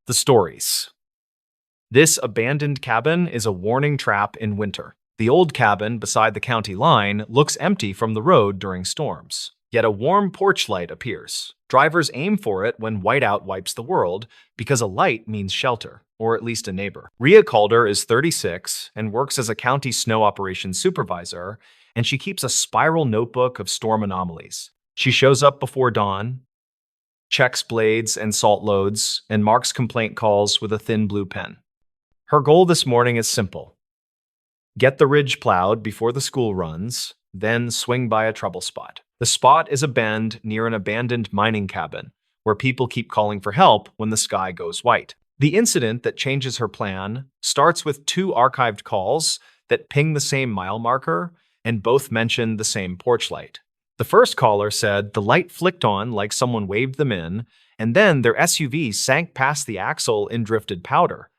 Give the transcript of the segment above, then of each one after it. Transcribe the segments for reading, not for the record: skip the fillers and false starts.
The stories. This abandoned cabin is a warning trap in winter. The old cabin beside the county line looks empty from the road during storms. Yet a warm porch light appears. Drivers aim for it when whiteout wipes the world because a light means shelter, or at least a neighbor. Rhea Calder is 36 and works as a county snow operations supervisor, and she keeps a spiral notebook of storm anomalies. She shows up before dawn, checks blades and salt loads, and marks complaint calls with a thin blue pen. Her goal this morning is simple: get the ridge plowed before the school runs, then swing by a trouble spot. The spot is a bend near an abandoned mining cabin, where people keep calling for help when the sky goes white. The incident that changes her plan starts with two archived calls that ping the same mile marker and both mention the same porch light. The first caller said the light flicked on like someone waved them in, and then their SUV sank past the axle in drifted powder.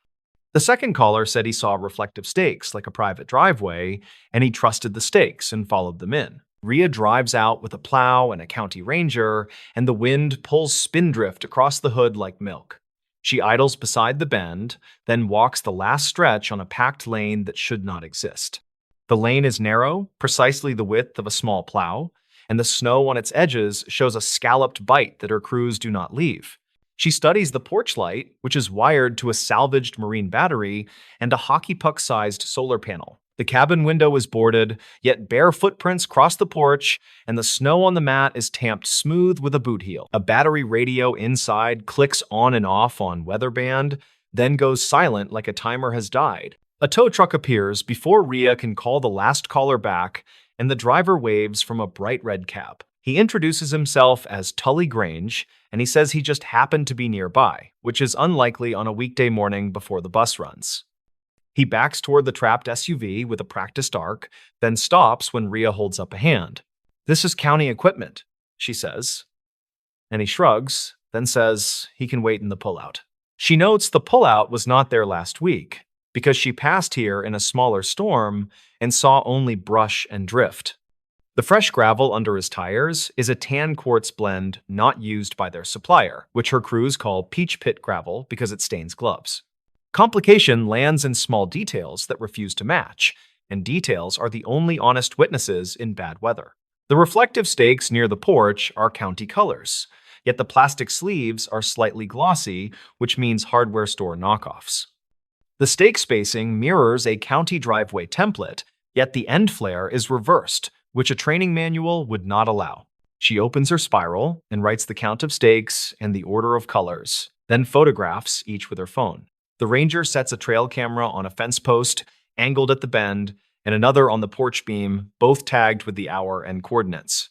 The second caller said he saw reflective stakes like a private driveway, and he trusted the stakes and followed them in. Rhea drives out with a plow and a county ranger, and the wind pulls spindrift across the hood like milk. She idles beside the bend, then walks the last stretch on a packed lane that should not exist. The lane is narrow, precisely the width of a small plow, and the snow on its edges shows a scalloped bite that her crews do not leave. She studies the porch light, which is wired to a salvaged marine battery and a hockey puck-sized solar panel. The cabin window is boarded, yet bare footprints cross the porch, and the snow on the mat is tamped smooth with a boot heel. A battery radio inside clicks on and off on weather band, then goes silent like a timer has died. A tow truck appears before Rhea can call the last caller back, and the driver waves from a bright red cab. He introduces himself as Tully Grange, and he says he just happened to be nearby, which is unlikely on a weekday morning before the bus runs. He backs toward the trapped SUV with a practiced arc, then stops when Rhea holds up a hand. "This is county equipment," she says. And he shrugs, then says he can wait in the pullout. She notes the pullout was not there last week, because she passed here in a smaller storm and saw only brush and drift. The fresh gravel under his tires is a tan quartz blend not used by their supplier, which her crews call peach pit gravel because it stains gloves. Complication lands in small details that refuse to match, and details are the only honest witnesses in bad weather. The reflective stakes near the porch are county colors, yet the plastic sleeves are slightly glossy, which means hardware store knockoffs. The stake spacing mirrors a county driveway template, yet the end flare is reversed, which a training manual would not allow. She opens her spiral and writes the count of stakes and the order of colors, then photographs each with her phone. The ranger sets a trail camera on a fence post, angled at the bend, and another on the porch beam, both tagged with the hour and coordinates.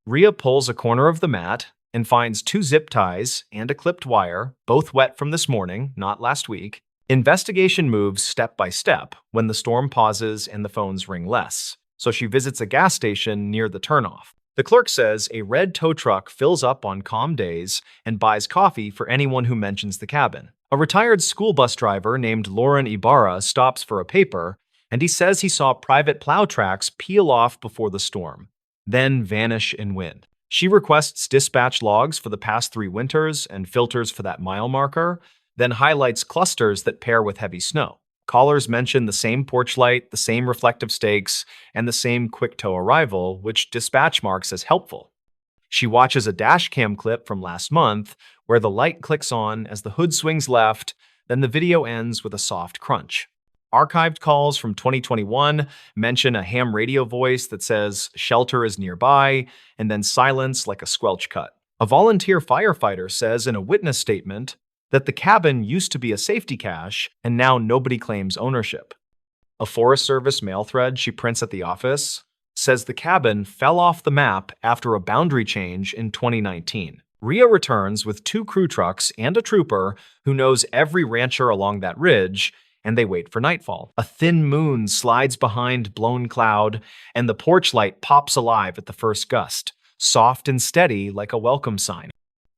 Rhea pulls a corner of the mat and finds two zip ties and a clipped wire, both wet from this morning, not last week. Investigation moves step by step when the storm pauses and the phones ring less, so she visits a gas station near the turnoff. The clerk says a red tow truck fills up on calm days and buys coffee for anyone who mentions the cabin. A retired school bus driver named Lauren Ibarra stops for a paper, and he says he saw private plow tracks peel off before the storm, then vanish in wind. She requests dispatch logs for the past 3 winters and filters for that mile marker, then highlights clusters that pair with heavy snow. Callers mention the same porch light, the same reflective stakes, and the same quick tow arrival, which dispatch marks as helpful. She watches a dash cam clip from last month where the light clicks on as the hood swings left, then the video ends with a soft crunch. Archived calls from 2021 mention a ham radio voice that says shelter is nearby, and then silence like a squelch cut. A volunteer firefighter says in a witness statement that the cabin used to be a safety cache and now nobody claims ownership. A Forest Service mail thread she prints at the office says the cabin fell off the map after a boundary change in 2019. Rhea returns with 2 crew trucks and a trooper who knows every rancher along that ridge, and they wait for nightfall. A thin moon slides behind blown cloud, and the porch light pops alive at the first gust, soft and steady like a welcome sign.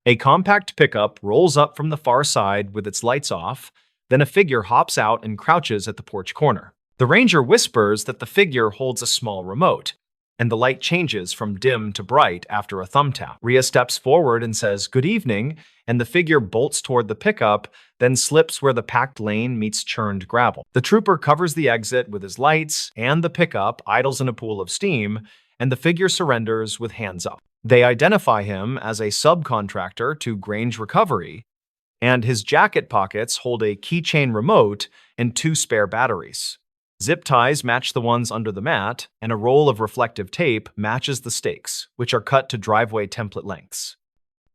A compact pickup rolls up from the far side with its lights off, then a figure hops out and crouches at the porch corner. The ranger whispers that the figure holds a small remote, and the light changes from dim to bright after a thumb tap. Rhea steps forward and says, "Good evening," and the figure bolts toward the pickup, then slips where the packed lane meets churned gravel. The trooper covers the exit with his lights, and the pickup idles in a pool of steam, and the figure surrenders with hands up. They identify him as a subcontractor to Grange Recovery, and his jacket pockets hold a keychain remote and 2 spare batteries. Zip ties match the ones under the mat, and a roll of reflective tape matches the stakes, which are cut to driveway template lengths.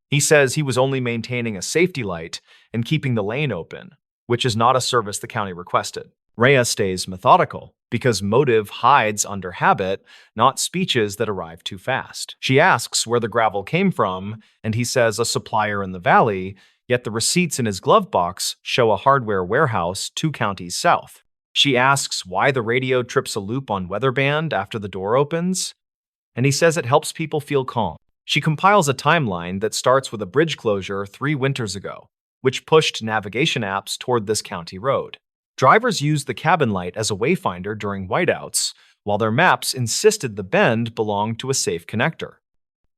He says he was only maintaining a safety light and keeping the lane open, which is not a service the county requested. Rhea stays methodical because motive hides under habit, not speeches that arrive too fast. She asks where the gravel came from, and he says a supplier in the valley, yet the receipts in his glove box show a hardware warehouse 2 counties south. She asks why the radio trips a loop on weatherband after the door opens, and he says it helps people feel calm. She compiles a timeline that starts with a bridge closure 3 winters ago, which pushed navigation apps toward this county road. Drivers used the cabin light as a wayfinder during whiteouts, while their maps insisted the bend belonged to a safe connector.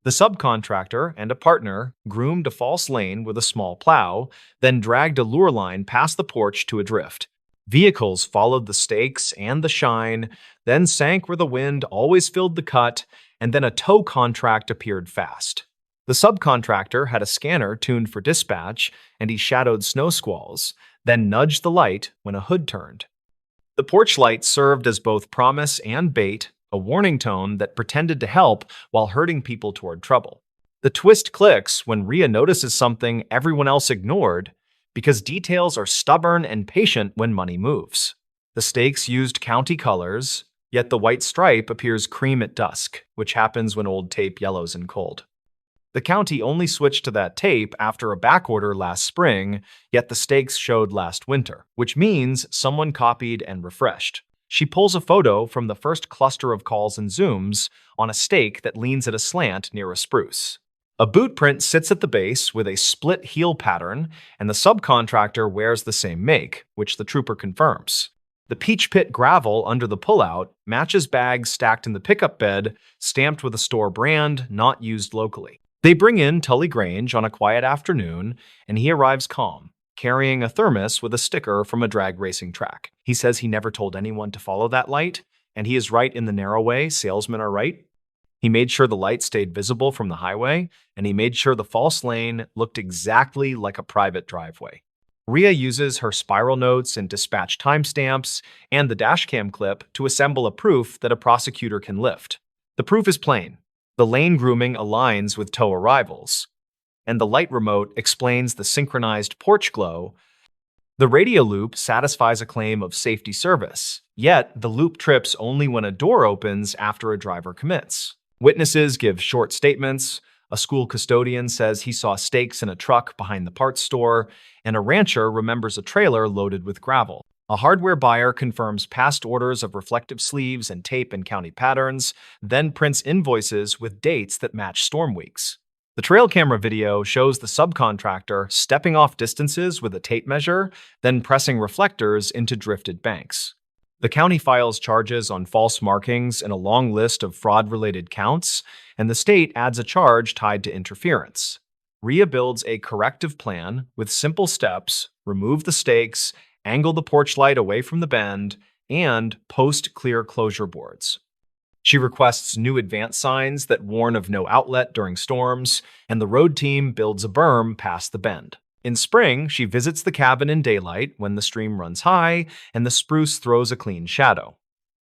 The subcontractor and a partner groomed a false lane with a small plow, then dragged a lure line past the porch to a drift. Vehicles followed the stakes and the shine, then sank where the wind always filled the cut, and then a tow contract appeared fast. The subcontractor had a scanner tuned for dispatch, and he shadowed snow squalls, then nudged the light when a hood turned. The porch light served as both promise and bait, a warning tone that pretended to help while herding people toward trouble. The twist clicks when Rhea notices something everyone else ignored, because details are stubborn and patient when money moves. The stakes used county colors, yet the white stripe appears cream at dusk, which happens when old tape yellows in cold. The county only switched to that tape after a backorder last spring, yet the stakes showed last winter, which means someone copied and refreshed. She pulls a photo from the first cluster of calls and zooms on a stake that leans at a slant near a spruce. A boot print sits at the base with a split heel pattern, and the subcontractor wears the same make, which the trooper confirms. The peach pit gravel under the pullout matches bags stacked in the pickup bed, stamped with a store brand not used locally. They bring in Tully Grange on a quiet afternoon, and he arrives calm, carrying a thermos with a sticker from a drag racing track. He says he never told anyone to follow that light, and he is right in the narrow way salesmen are right. He made sure the light stayed visible from the highway, and he made sure the false lane looked exactly like a private driveway. Rhea uses her spiral notes and dispatch timestamps and the dashcam clip to assemble a proof that a prosecutor can lift. The proof is plain. The lane grooming aligns with tow arrivals, and the light remote explains the synchronized porch glow. The radio loop satisfies a claim of safety service, yet the loop trips only when a door opens after a driver commits. Witnesses give short statements. A school custodian says he saw stakes in a truck behind the parts store, and a rancher remembers a trailer loaded with gravel. A hardware buyer confirms past orders of reflective sleeves and tape and county patterns, then prints invoices with dates that match storm weeks. The trail camera video shows the subcontractor stepping off distances with a tape measure, then pressing reflectors into drifted banks. The county files charges on false markings and a long list of fraud-related counts, and the state adds a charge tied to interference. Rhea builds a corrective plan with simple steps: remove the stakes, angle the porch light away from the bend, and post clear closure boards. She requests new advance signs that warn of no outlet during storms, and the road team builds a berm past the bend. In spring, she visits the cabin in daylight when the stream runs high and the spruce throws a clean shadow.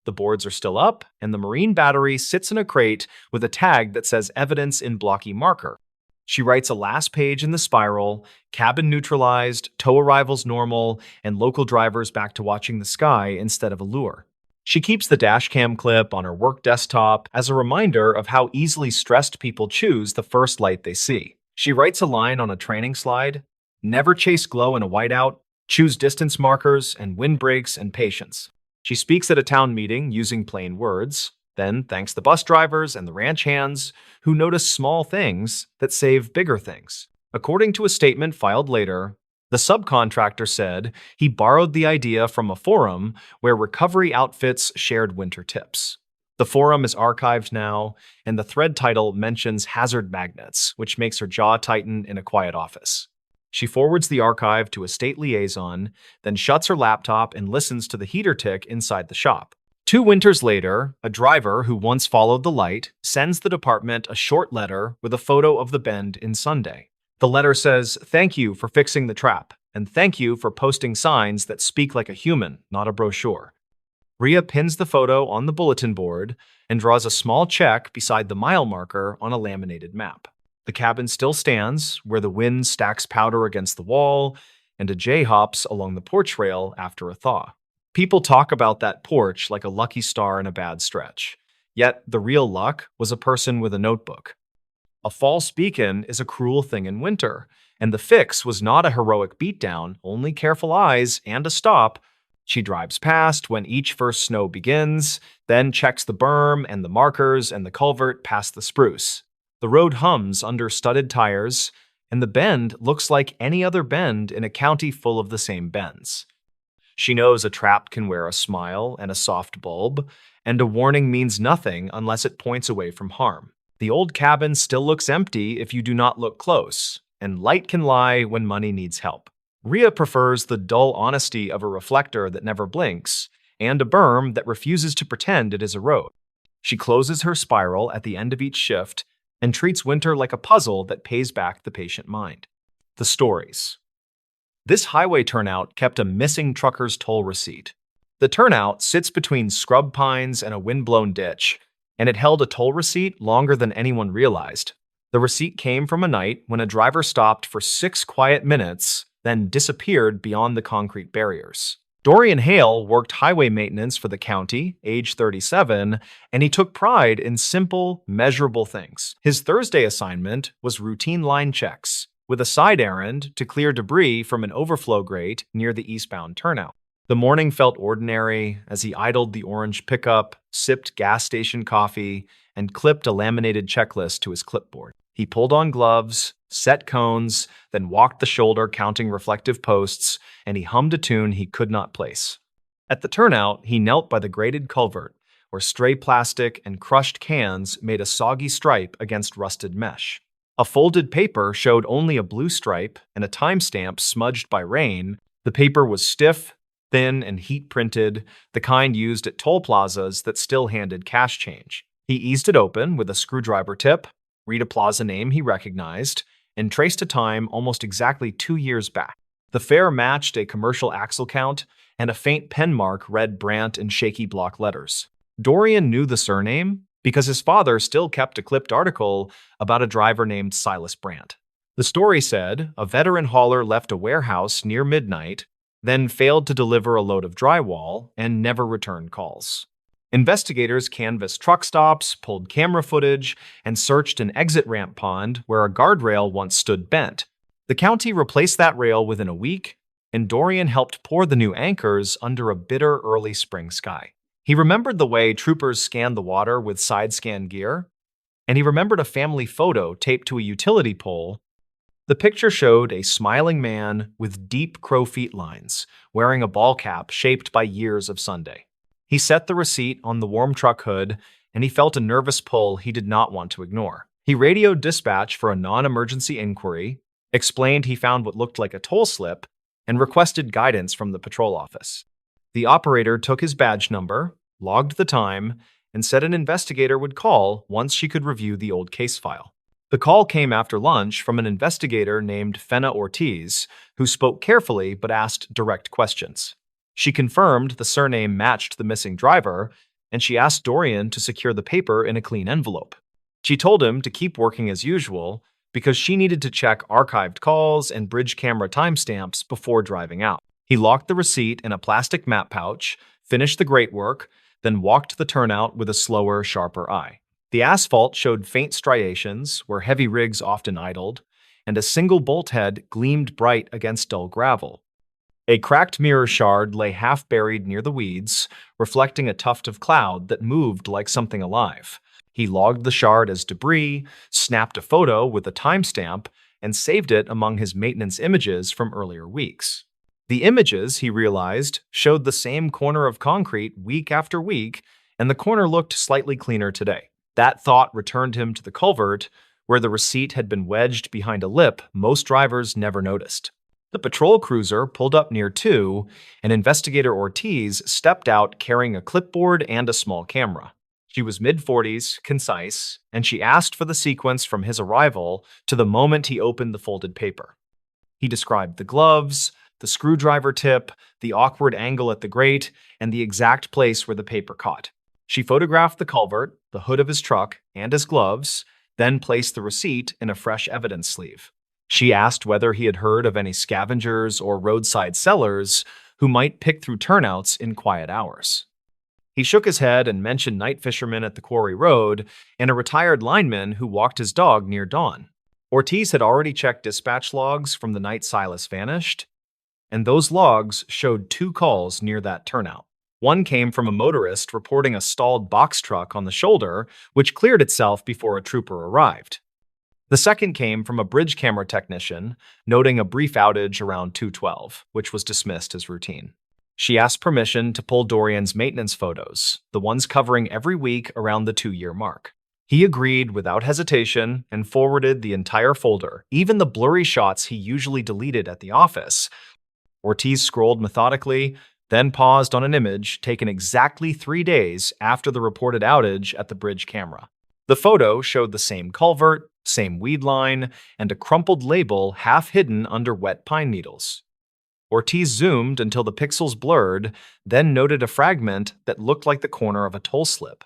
The boards are still up, and the marine battery sits in a crate with a tag that says evidence in blocky marker. She writes a last page in the spiral: cabin neutralized, tow arrivals normal, and local drivers back to watching the sky instead of a lure. She keeps the dashcam clip on her work desktop as a reminder of how easily stressed people choose the first light they see. She writes a line on a training slide: never chase glow in a whiteout, choose distance markers and windbreaks and patience. She speaks at a town meeting using plain words, then thanks the bus drivers and the ranch hands who notice small things that save bigger things. According to a statement filed later, the subcontractor said he borrowed the idea from a forum where recovery outfits shared winter tips. The forum is archived now, and the thread title mentions hazard magnets, which makes her jaw tighten in a quiet office. She forwards the archive to a state liaison, then shuts her laptop and listens to the heater tick inside the shop. 2 winters later, a driver who once followed the light sends the department a short letter with a photo of the bend in Sunday. The letter says, "Thank you for fixing the trap, and thank you for posting signs that speak like a human, not a brochure." Rhea pins the photo on the bulletin board and draws a small check beside the mile marker on a laminated map. The cabin still stands, where the wind stacks powder against the wall and a jay hops along the porch rail after a thaw. People talk about that porch like a lucky star in a bad stretch. Yet the real luck was a person with a notebook. A false beacon is a cruel thing in winter, and the fix was not a heroic beatdown, only careful eyes and a stop. She drives past when each first snow begins, then checks the berm and the markers and the culvert past the spruce. The road hums under studded tires, and the bend looks like any other bend in a county full of the same bends. She knows a trap can wear a smile and a soft bulb, and a warning means nothing unless it points away from harm. The old cabin still looks empty if you do not look close, and light can lie when money needs help. Rhea prefers the dull honesty of a reflector that never blinks, and a berm that refuses to pretend it is a road. She closes her spiral at the end of each shift and treats winter like a puzzle that pays back the patient mind. The stories. This highway turnout kept a missing trucker's toll receipt. The turnout sits between scrub pines and a windblown ditch, and it held a toll receipt longer than anyone realized. The receipt came from a night when a driver stopped for 6 quiet minutes, then disappeared beyond the concrete barriers. Dorian Hale worked highway maintenance for the county, age 37, and he took pride in simple, measurable things. His Thursday assignment was routine line checks, with a side errand to clear debris from an overflow grate near the eastbound turnout. The morning felt ordinary as he idled the orange pickup, sipped gas station coffee, and clipped a laminated checklist to his clipboard. He pulled on gloves, set cones, then walked the shoulder counting reflective posts, and he hummed a tune he could not place. At the turnout, he knelt by the grated culvert, where stray plastic and crushed cans made a soggy stripe against rusted mesh. A folded paper showed only a blue stripe and a timestamp smudged by rain. The paper was stiff, thin, and heat-printed, the kind used at toll plazas that still handed cash change. He eased it open with a screwdriver tip, read a plaza name he recognized, and traced a time almost exactly 2 years back. The fare matched a commercial axle count, and a faint pen mark read Brandt in shaky block letters. Dorian knew the surname because his father still kept a clipped article about a driver named Silas Brandt. The story said a veteran hauler left a warehouse near midnight, then failed to deliver a load of drywall and never returned calls. Investigators canvassed truck stops, pulled camera footage, and searched an exit ramp pond where a guardrail once stood bent. The county replaced that rail within a week, and Dorian helped pour the new anchors under a bitter early spring sky. He remembered the way troopers scanned the water with side-scan gear, and he remembered a family photo taped to a utility pole. The picture showed a smiling man with deep crow feet lines, wearing a ball cap shaped by years of Sunday. He set the receipt on the warm truck hood, and he felt a nervous pull he did not want to ignore. He radioed dispatch for a non-emergency inquiry, explained he found what looked like a toll slip, and requested guidance from the patrol office. The operator took his badge number, logged the time, and said an investigator would call once she could review the old case file. The call came after lunch from an investigator named Fenna Ortiz, who spoke carefully but asked direct questions. She confirmed the surname matched the missing driver, and she asked Dorian to secure the paper in a clean envelope. She told him to keep working as usual because she needed to check archived calls and bridge camera timestamps before driving out. He locked the receipt in a plastic map pouch, finished the great work, then walked the turnout with a slower, sharper eye. The asphalt showed faint striations where heavy rigs often idled, and a single bolt head gleamed bright against dull gravel. A cracked mirror shard lay half buried near the weeds, reflecting a tuft of cloud that moved like something alive. He logged the shard as debris, snapped a photo with a timestamp, and saved it among his maintenance images from earlier weeks. The images, he realized, showed the same corner of concrete week after week, and the corner looked slightly cleaner today. That thought returned him to the culvert, where the receipt had been wedged behind a lip most drivers never noticed. The patrol cruiser pulled up near too, and Investigator Ortiz stepped out carrying a clipboard and a small camera. She was mid-40s, concise, and she asked for the sequence from his arrival to the moment he opened the folded paper. He described the gloves, the screwdriver tip, the awkward angle at the grate, and the exact place where the paper caught. She photographed the culvert, the hood of his truck, and his gloves, then placed the receipt in a fresh evidence sleeve. She asked whether he had heard of any scavengers or roadside sellers who might pick through turnouts in quiet hours. He shook his head and mentioned night fishermen at the quarry road and a retired lineman who walked his dog near dawn. Ortiz had already checked dispatch logs from the night Silas vanished, and those logs showed 2 calls near that turnout. One came from a motorist reporting a stalled box truck on the shoulder, which cleared itself before a trooper arrived. The second came from a bridge camera technician, noting a brief outage around 2:12, which was dismissed as routine. She asked permission to pull Dorian's maintenance photos, the ones covering every week around the 2-year mark. He agreed without hesitation and forwarded the entire folder, even the blurry shots he usually deleted at the office. Ortiz scrolled methodically, then paused on an image taken exactly 3 days after the reported outage at the bridge camera. The photo showed the same culvert, same weed line, and a crumpled label half hidden under wet pine needles. Ortiz zoomed until the pixels blurred, then noted a fragment that looked like the corner of a toll slip.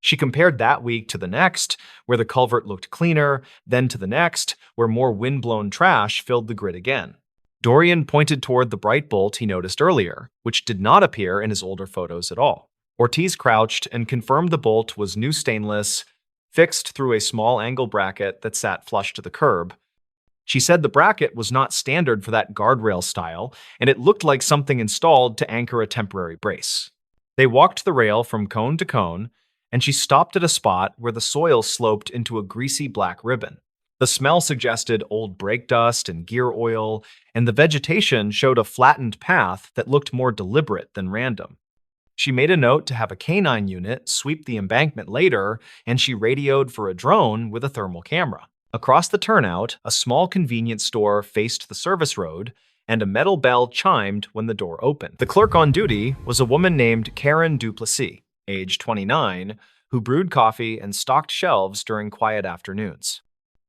She compared that week to the next, where the culvert looked cleaner, then to the next, where more wind-blown trash filled the grid again. Dorian pointed toward the bright bolt he noticed earlier, which did not appear in his older photos at all. Ortiz crouched and confirmed the bolt was new stainless, fixed through a small angle bracket that sat flush to the curb. She said the bracket was not standard for that guardrail style, and it looked like something installed to anchor a temporary brace. They walked the rail from cone to cone, and she stopped at a spot where the soil sloped into a greasy black ribbon. The smell suggested old brake dust and gear oil, and the vegetation showed a flattened path that looked more deliberate than random. She made a note to have a canine unit sweep the embankment later, and she radioed for a drone with a thermal camera. Across the turnout, a small convenience store faced the service road, and a metal bell chimed when the door opened. The clerk on duty was a woman named Karen Duplessis, age 29, who brewed coffee and stocked shelves during quiet afternoons.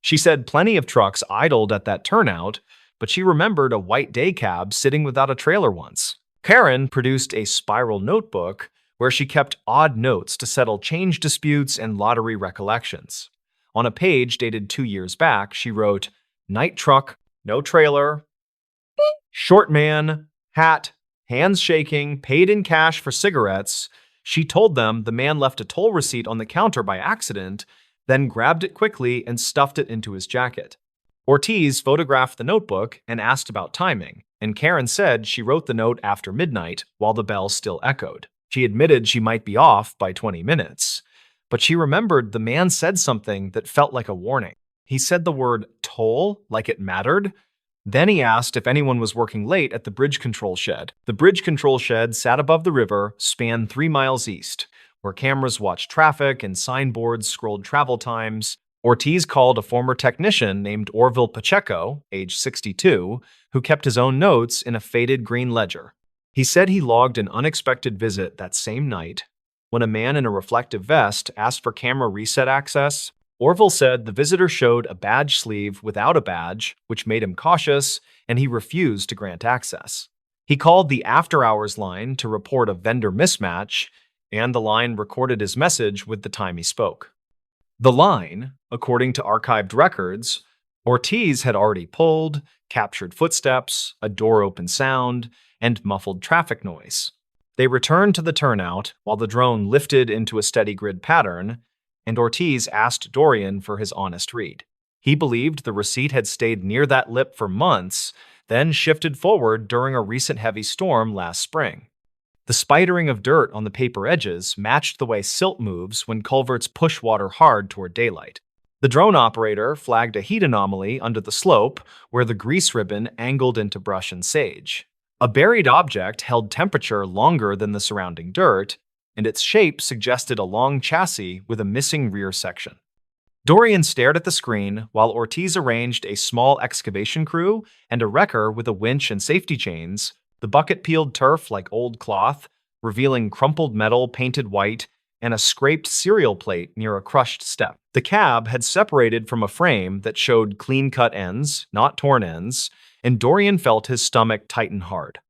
She said plenty of trucks idled at that turnout, but she remembered a white day cab sitting without a trailer once. Karen produced a spiral notebook where she kept odd notes to settle change disputes and lottery recollections. On a page dated 2 years back, she wrote, "Night truck, no trailer, short man, hat, hands shaking, paid in cash for cigarettes." She told them the man left a toll receipt on the counter by accident, then grabbed it quickly and stuffed it into his jacket. Ortiz photographed the notebook and asked about timing, and Karen said she wrote the note after midnight while the bell still echoed. She admitted she might be off by 20 minutes, but she remembered the man said something that felt like a warning. He said the word toll like it mattered. Then he asked if anyone was working late at the bridge control shed. The bridge control shed sat above the river, spanned 3 miles east, where cameras watched traffic and signboards scrolled travel times. Ortiz called a former technician named Orville Pacheco, age 62, who kept his own notes in a faded green ledger. He said he logged an unexpected visit that same night. When a man in a reflective vest asked for camera reset access, Orville said the visitor showed a badge sleeve without a badge, which made him cautious, and he refused to grant access. He called the after-hours line to report a vendor mismatch, and the line recorded his message with the time he spoke. The line, according to archived records, Ortiz had already pulled, captured footsteps, a door open sound, and muffled traffic noise. They returned to the turnout while the drone lifted into a steady grid pattern, and Ortiz asked Dorian for his honest read. He believed the receipt had stayed near that lip for months, then shifted forward during a recent heavy storm last spring. The spidering of dirt on the paper edges matched the way silt moves when culverts push water hard toward daylight. The drone operator flagged a heat anomaly under the slope where the grease ribbon angled into brush and sage. A buried object held temperature longer than the surrounding dirt, and its shape suggested a long chassis with a missing rear section. Dorian stared at the screen while Ortiz arranged a small excavation crew and a wrecker with a winch and safety chains. The bucket peeled turf like old cloth, revealing crumpled metal painted white and a scraped cereal plate near a crushed step. The cab had separated from a frame that showed clean-cut ends, not torn ends, and Dorian felt his stomach tighten hard.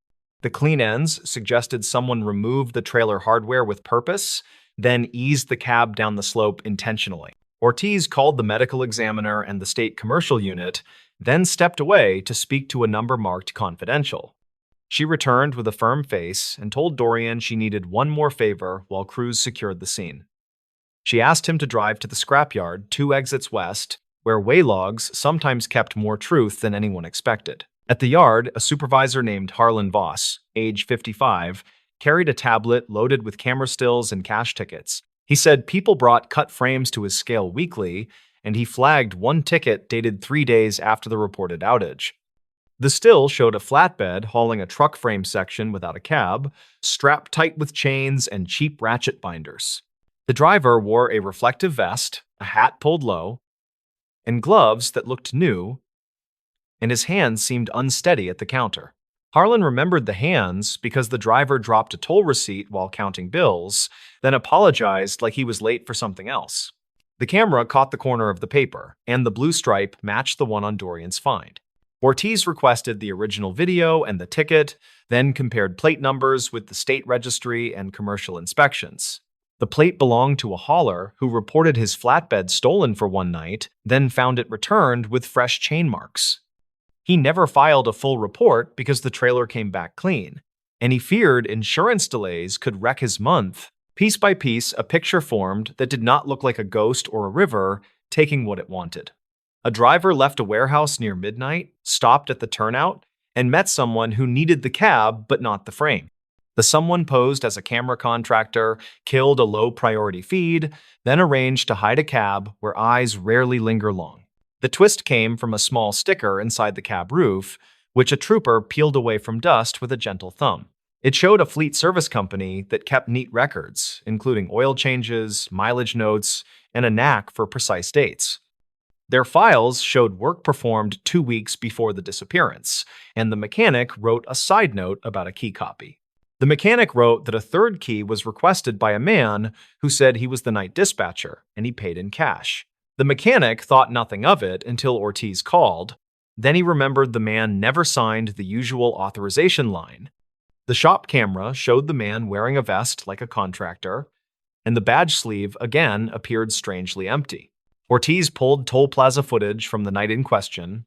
The clean ends suggested someone removed the trailer hardware with purpose, then eased the cab down the slope intentionally. Ortiz called the medical examiner and the state commercial unit, then stepped away to speak to a number marked confidential. She returned with a firm face and told Dorian she needed one more favor while crews secured the scene. She asked him to drive to the scrapyard 2 exits west, where way logs sometimes kept more truth than anyone expected. At the yard, a supervisor named Harlan Voss, age 55, carried a tablet loaded with camera stills and cash tickets. He said people brought cut frames to his scale weekly, and he flagged one ticket dated 3 days after the reported outage. The still showed a flatbed hauling a truck frame section without a cab, strapped tight with chains and cheap ratchet binders. The driver wore a reflective vest, a hat pulled low, and gloves that looked new, and his hands seemed unsteady at the counter. Harlan remembered the hands because the driver dropped a toll receipt while counting bills, then apologized like he was late for something else. The camera caught the corner of the paper, and the blue stripe matched the one on Dorian's find. Ortiz requested the original video and the ticket, then compared plate numbers with the state registry and commercial inspections. The plate belonged to a hauler who reported his flatbed stolen for one night, then found it returned with fresh chain marks. He never filed a full report because the trailer came back clean, and he feared insurance delays could wreck his month. Piece by piece, a picture formed that did not look like a ghost or a river taking what it wanted. A driver left a warehouse near midnight, stopped at the turnout, and met someone who needed the cab but not the frame. The someone posed as a camera contractor, killed a low-priority feed, then arranged to hide a cab where eyes rarely linger long. The twist came from a small sticker inside the cab roof, which a trooper peeled away from dust with a gentle thumb. It showed a fleet service company that kept neat records, including oil changes, mileage notes, and a knack for precise dates. Their files showed work performed 2 weeks before the disappearance, and the mechanic wrote a side note about a key copy. The mechanic wrote that a third key was requested by a man who said he was the night dispatcher, and he paid in cash. The mechanic thought nothing of it until Ortiz called. Then he remembered the man never signed the usual authorization line. The shop camera showed the man wearing a vest like a contractor, and the badge sleeve again appeared strangely empty. Ortiz pulled toll plaza footage from the night in question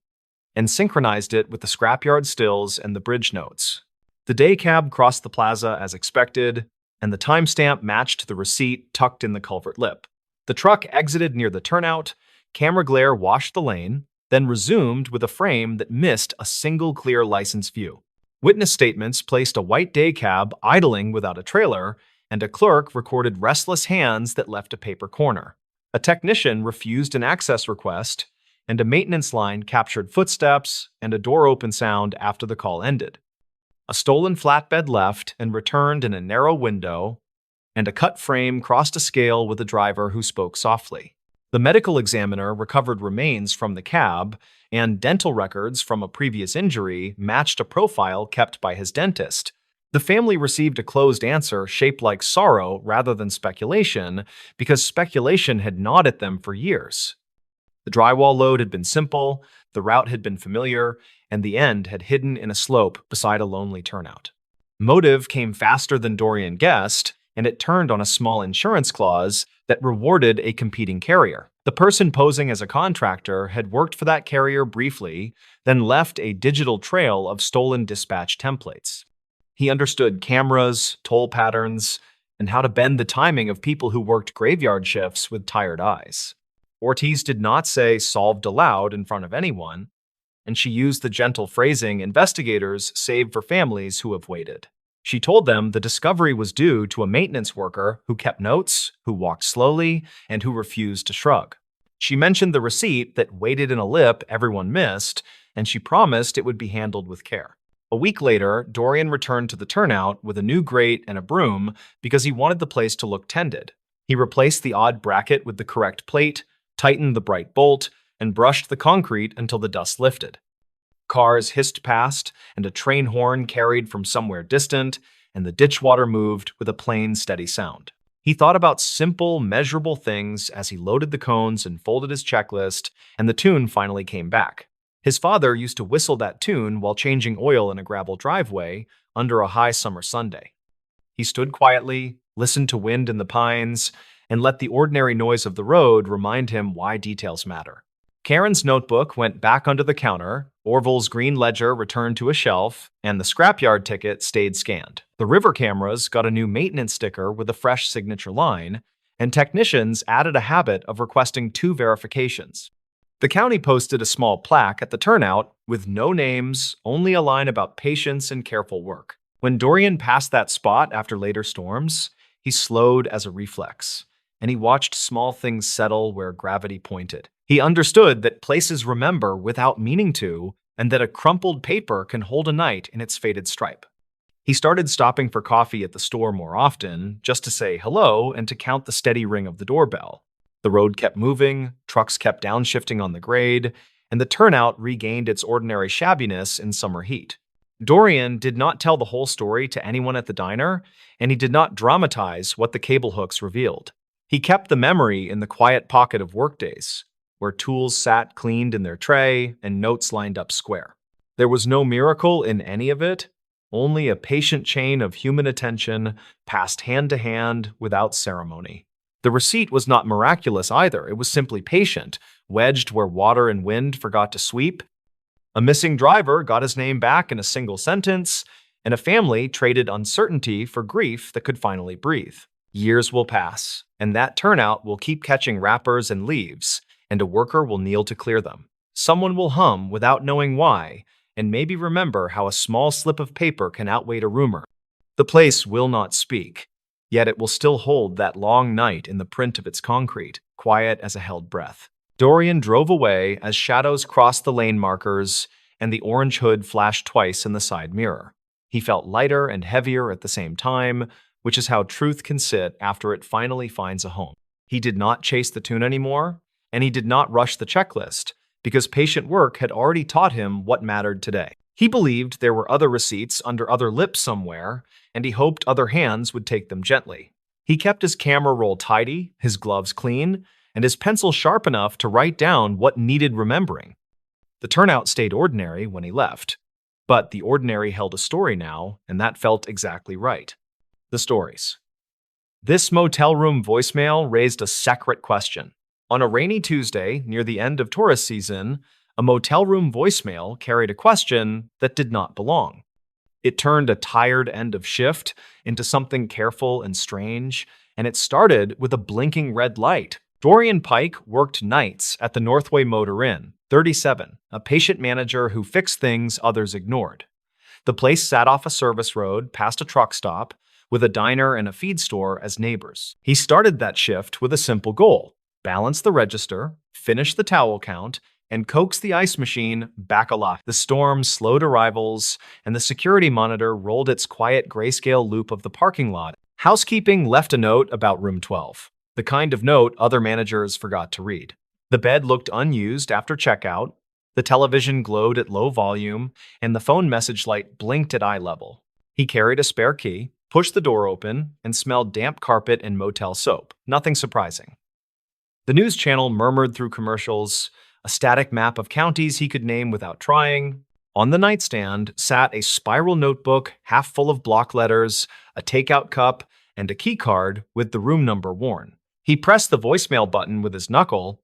and synchronized it with the scrapyard stills and the bridge notes. The day cab crossed the plaza as expected, and the timestamp matched the receipt tucked in the culvert lip. The truck exited near the turnout, camera glare washed the lane, then resumed with a frame that missed a single clear license view. Witness statements placed a white day cab idling without a trailer, and a clerk recorded restless hands that left a paper corner. A technician refused an access request, and a maintenance line captured footsteps and a door open sound after the call ended. A stolen flatbed left and returned in a narrow window, and a cut frame crossed a scale with a driver who spoke softly. The medical examiner recovered remains from the cab, and dental records from a previous injury matched a profile kept by his dentist. The family received a closed answer shaped like sorrow rather than speculation, because speculation had gnawed at them for years. The drywall load had been simple, the route had been familiar, and the end had hidden in a slope beside a lonely turnout. Motive came faster than Dorian guessed, and it turned on a small insurance clause that rewarded a competing carrier. The person posing as a contractor had worked for that carrier briefly, then left a digital trail of stolen dispatch templates. He understood cameras, toll patterns, and how to bend the timing of people who worked graveyard shifts with tired eyes. Ortiz did not say solved aloud in front of anyone, and she used the gentle phrasing investigators save for families who have waited. She told them the discovery was due to a maintenance worker who kept notes, who walked slowly, and who refused to shrug. She mentioned the receipt that waited in a lip everyone missed, and she promised it would be handled with care. A week later, Dorian returned to the turnout with a new grate and a broom because he wanted the place to look tended. He replaced the odd bracket with the correct plate, tightened the bright bolt, and brushed the concrete until the dust lifted. Cars hissed past, and a train horn carried from somewhere distant, and the ditch water moved with a plain, steady sound. He thought about simple, measurable things as he loaded the cones and folded his checklist, and the tune finally came back. His father used to whistle that tune while changing oil in a gravel driveway under a high summer Sunday. He stood quietly, listened to wind in the pines, and let the ordinary noise of the road remind him why details matter. Karen's notebook went back under the counter, Orville's green ledger returned to a shelf, and the scrapyard ticket stayed scanned. The river cameras got a new maintenance sticker with a fresh signature line, and technicians added a habit of requesting 2 verifications. The county posted a small plaque at the turnout with no names, only a line about patience and careful work. When Dorian passed that spot after later storms, he slowed as a reflex, and he watched small things settle where gravity pointed. He understood that places remember without meaning to, and that a crumpled paper can hold a night in its faded stripe. He started stopping for coffee at the store more often, just to say hello and to count the steady ring of the doorbell. The road kept moving, trucks kept downshifting on the grade, and the turnout regained its ordinary shabbiness in summer heat. Dorian did not tell the whole story to anyone at the diner, and he did not dramatize what the cable hooks revealed. He kept the memory in the quiet pocket of workdays, where tools sat cleaned in their tray and notes lined up square. There was no miracle in any of it, only a patient chain of human attention passed hand to hand without ceremony. The receipt was not miraculous either, it was simply patient, wedged where water and wind forgot to sweep. A missing driver got his name back in a single sentence, and a family traded uncertainty for grief that could finally breathe. Years will pass, and that turnout will keep catching wrappers and leaves, and a worker will kneel to clear them. Someone will hum without knowing why, and maybe remember how a small slip of paper can outweigh a rumor. The place will not speak, yet it will still hold that long night in the print of its concrete, quiet as a held breath. Dorian drove away as shadows crossed the lane markers and the orange hood flashed twice in the side mirror. He felt lighter and heavier at the same time, which is how truth can sit after it finally finds a home. He did not chase the tune anymore, and he did not rush the checklist, because patient work had already taught him what mattered today. He believed there were other receipts under other lips somewhere, and he hoped other hands would take them gently. He kept his camera roll tidy, his gloves clean, and his pencil sharp enough to write down what needed remembering. The turnout stayed ordinary when he left, but the ordinary held a story now, and that felt exactly right. The stories. This motel room voicemail raised a separate question. On a rainy Tuesday, near the end of tourist season, a motel room voicemail carried a question that did not belong. It turned a tired end of shift into something careful and strange, and it started with a blinking red light. Dorian Pike worked nights at the Northway Motor Inn, 37, a patient manager who fixed things others ignored. The place sat off a service road past a truck stop, with a diner and a feed store as neighbors. He started that shift with a simple goal: balance the register, finish the towel count, and coax the ice machine back alive. The storm slowed arrivals, and the security monitor rolled its quiet grayscale loop of the parking lot. Housekeeping left a note about room 12, the kind of note other managers forgot to read. The bed looked unused after checkout, the television glowed at low volume, and the phone message light blinked at eye level. He carried a spare key, pushed the door open, and smelled damp carpet and motel soap. Nothing surprising. The news channel murmured through commercials, a static map of counties he could name without trying. On the nightstand sat a spiral notebook half full of block letters, a takeout cup, and a key card with the room number worn. He pressed the voicemail button with his knuckle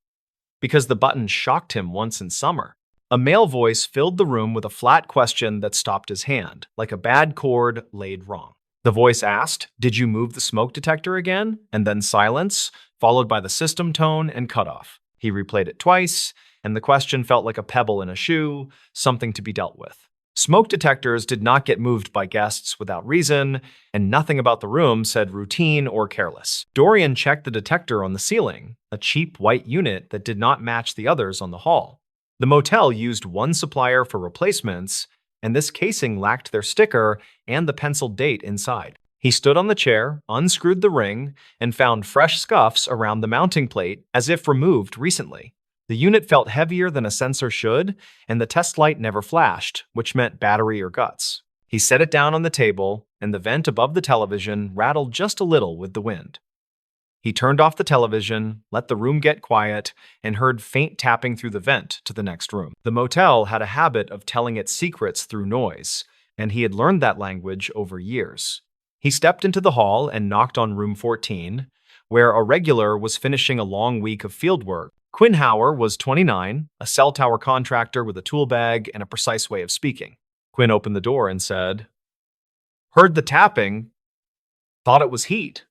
because the button shocked him once in summer. A male voice filled the room with a flat question that stopped his hand, like a bad chord laid wrong. The voice asked, "Did you move the smoke detector again?" And then silence, followed by the system tone and cutoff. He replayed it twice, and the question felt like a pebble in a shoe, something to be dealt with. Smoke detectors did not get moved by guests without reason, and nothing about the room said routine or careless. Dorian checked the detector on the ceiling, a cheap white unit that did not match the others on the hall. The motel used one supplier for replacements, and this casing lacked their sticker and the penciled date inside. He stood on the chair, unscrewed the ring, and found fresh scuffs around the mounting plate as if removed recently. The unit felt heavier than a sensor should, and the test light never flashed, which meant battery or guts. He set it down on the table, and the vent above the television rattled just a little with the wind. He turned off the television, let the room get quiet, and heard faint tapping through the vent to the next room. The motel had a habit of telling its secrets through noise, and he had learned that language over years. He stepped into the hall and knocked on room 14, where a regular was finishing a long week of fieldwork. Quinn Hauer was 29, a cell tower contractor with a tool bag and a precise way of speaking. Quinn opened the door and said, "Heard the tapping, thought it was heat.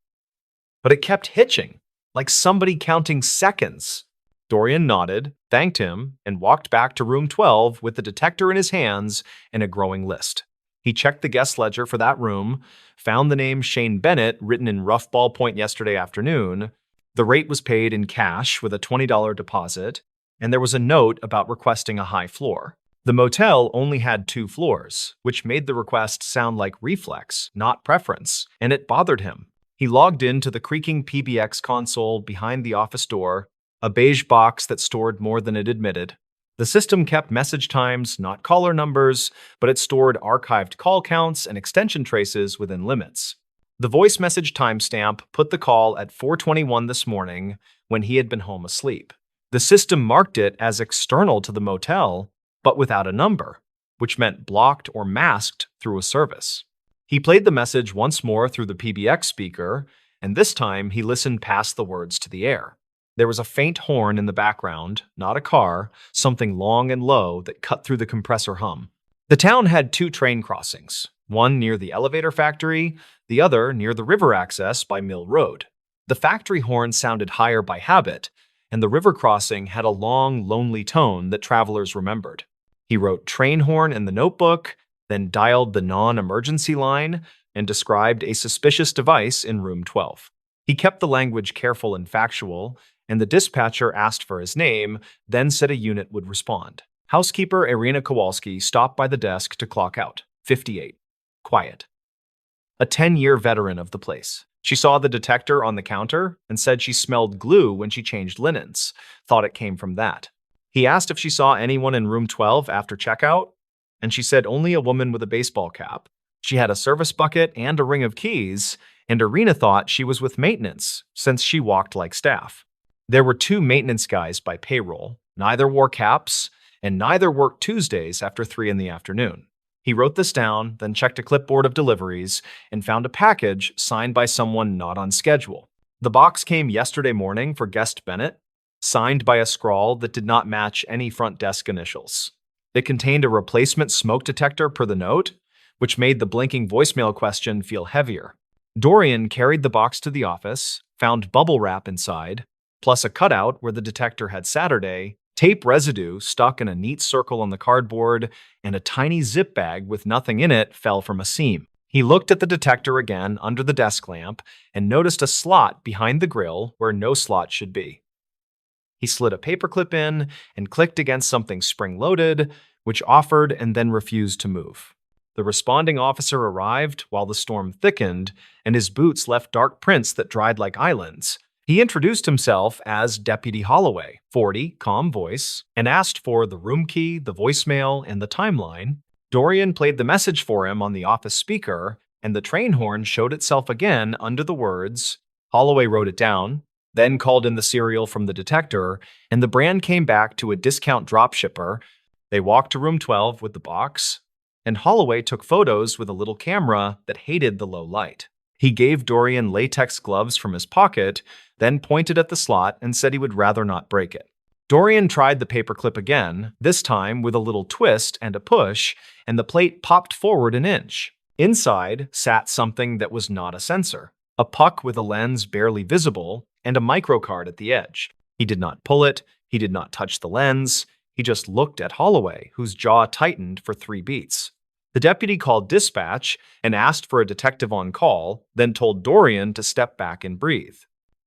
But it kept hitching, like somebody counting seconds." Dorian nodded, thanked him, and walked back to room 12 with the detector in his hands and a growing list. He checked the guest ledger for that room, found the name Shane Bennett written in rough ballpoint yesterday afternoon. The rate was paid in cash with a $20 deposit, and there was a note about requesting a high floor. The motel only had 2 floors, which made the request sound like reflex, not preference, and it bothered him. He logged into the creaking PBX console behind the office door, a beige box that stored more than it admitted. The system kept message times, not caller numbers, but it stored archived call counts and extension traces within limits. The voice message timestamp put the call at 4:21 this morning when he had been home asleep. The system marked it as external to the motel, but without a number, which meant blocked or masked through a service. He played the message once more through the PBX speaker, and this time he listened past the words to the air. There was a faint horn in the background, not a car, something long and low that cut through the compressor hum. The town had 2 train crossings, one near the elevator factory, the other near the river access by Mill Road. The factory horn sounded higher by habit, and the river crossing had a long, lonely tone that travelers remembered. He wrote train horn in the notebook, then dialed the non-emergency line and described a suspicious device in room 12. He kept the language careful and factual, and the dispatcher asked for his name, then said a unit would respond. Housekeeper Irina Kowalski stopped by the desk to clock out. 58. Quiet. A 10-year veteran of the place. She saw the detector on the counter and said she smelled glue when she changed linens, thought it came from that. He asked if she saw anyone in room 12 after checkout, and she said only a woman with a baseball cap. She had a service bucket and a ring of keys, and Irina thought she was with maintenance, since she walked like staff. There were 2 maintenance guys by payroll. Neither wore caps, and neither worked Tuesdays after 3 in the afternoon. He wrote this down, then checked a clipboard of deliveries, and found a package signed by someone not on schedule. The box came yesterday morning for guest Bennett, signed by a scrawl that did not match any front desk initials. It contained a replacement smoke detector per the note, which made the blinking voicemail question feel heavier. Dorian carried the box to the office, found bubble wrap inside, plus a cutout where the detector had Saturday, tape residue stuck in a neat circle on the cardboard, and a tiny zip bag with nothing in it fell from a seam. He looked at the detector again under the desk lamp and noticed a slot behind the grill where no slot should be. He slid a paperclip in and clicked against something spring-loaded, which offered and then refused to move. The responding officer arrived while the storm thickened, and his boots left dark prints that dried like islands. He introduced himself as Deputy Holloway, 40, calm voice, and asked for the room key, the voicemail, and the timeline. Dorian played the message for him on the office speaker, and the train horn showed itself again under the words. Holloway wrote it down, then called in the serial from the detector, and the brand came back to a discount dropshipper. They walked to room 12 with the box, and Holloway took photos with a little camera that hated the low light. He gave Dorian latex gloves from his pocket, then pointed at the slot and said he would rather not break it. Dorian tried the paperclip again, this time with a little twist and a push, and the plate popped forward an inch. Inside sat something that was not a sensor, a puck with a lens barely visible, and a microcard at the edge. He did not pull it, he did not touch the lens, he just looked at Holloway, whose jaw tightened for 3 beats. The deputy called dispatch and asked for a detective on call, then told Dorian to step back and breathe.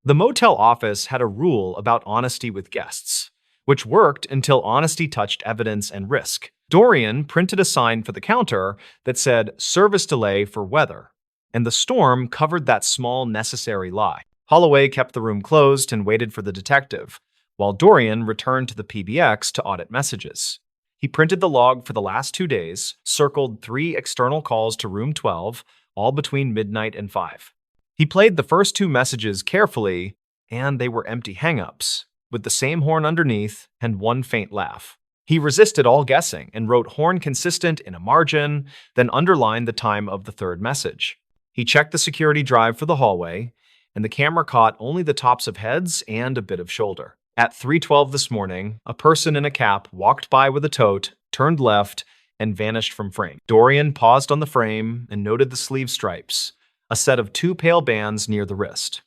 The motel office had a rule about honesty with guests, which worked until honesty touched evidence and risk. Dorian printed a sign for the counter that said service delay for weather, and the storm covered that small necessary lie. Holloway kept the room closed and waited for the detective, while Dorian returned to the PBX to audit messages. He printed the log for the last 2 days, circled 3 external calls to room 12, all between midnight and 5. He played the first 2 messages carefully, and they were empty hang-ups, with the same horn underneath and one faint laugh. He resisted all guessing and wrote horn consistent in a margin, then underlined the time of the 3rd message. He checked the security drive for the hallway, and the camera caught only the tops of heads and a bit of shoulder. At 3:12 this morning, a person in a cap walked by with a tote, turned left, and vanished from frame. Dorian paused on the frame and noted the sleeve stripes, a set of 2 pale bands near the wrist.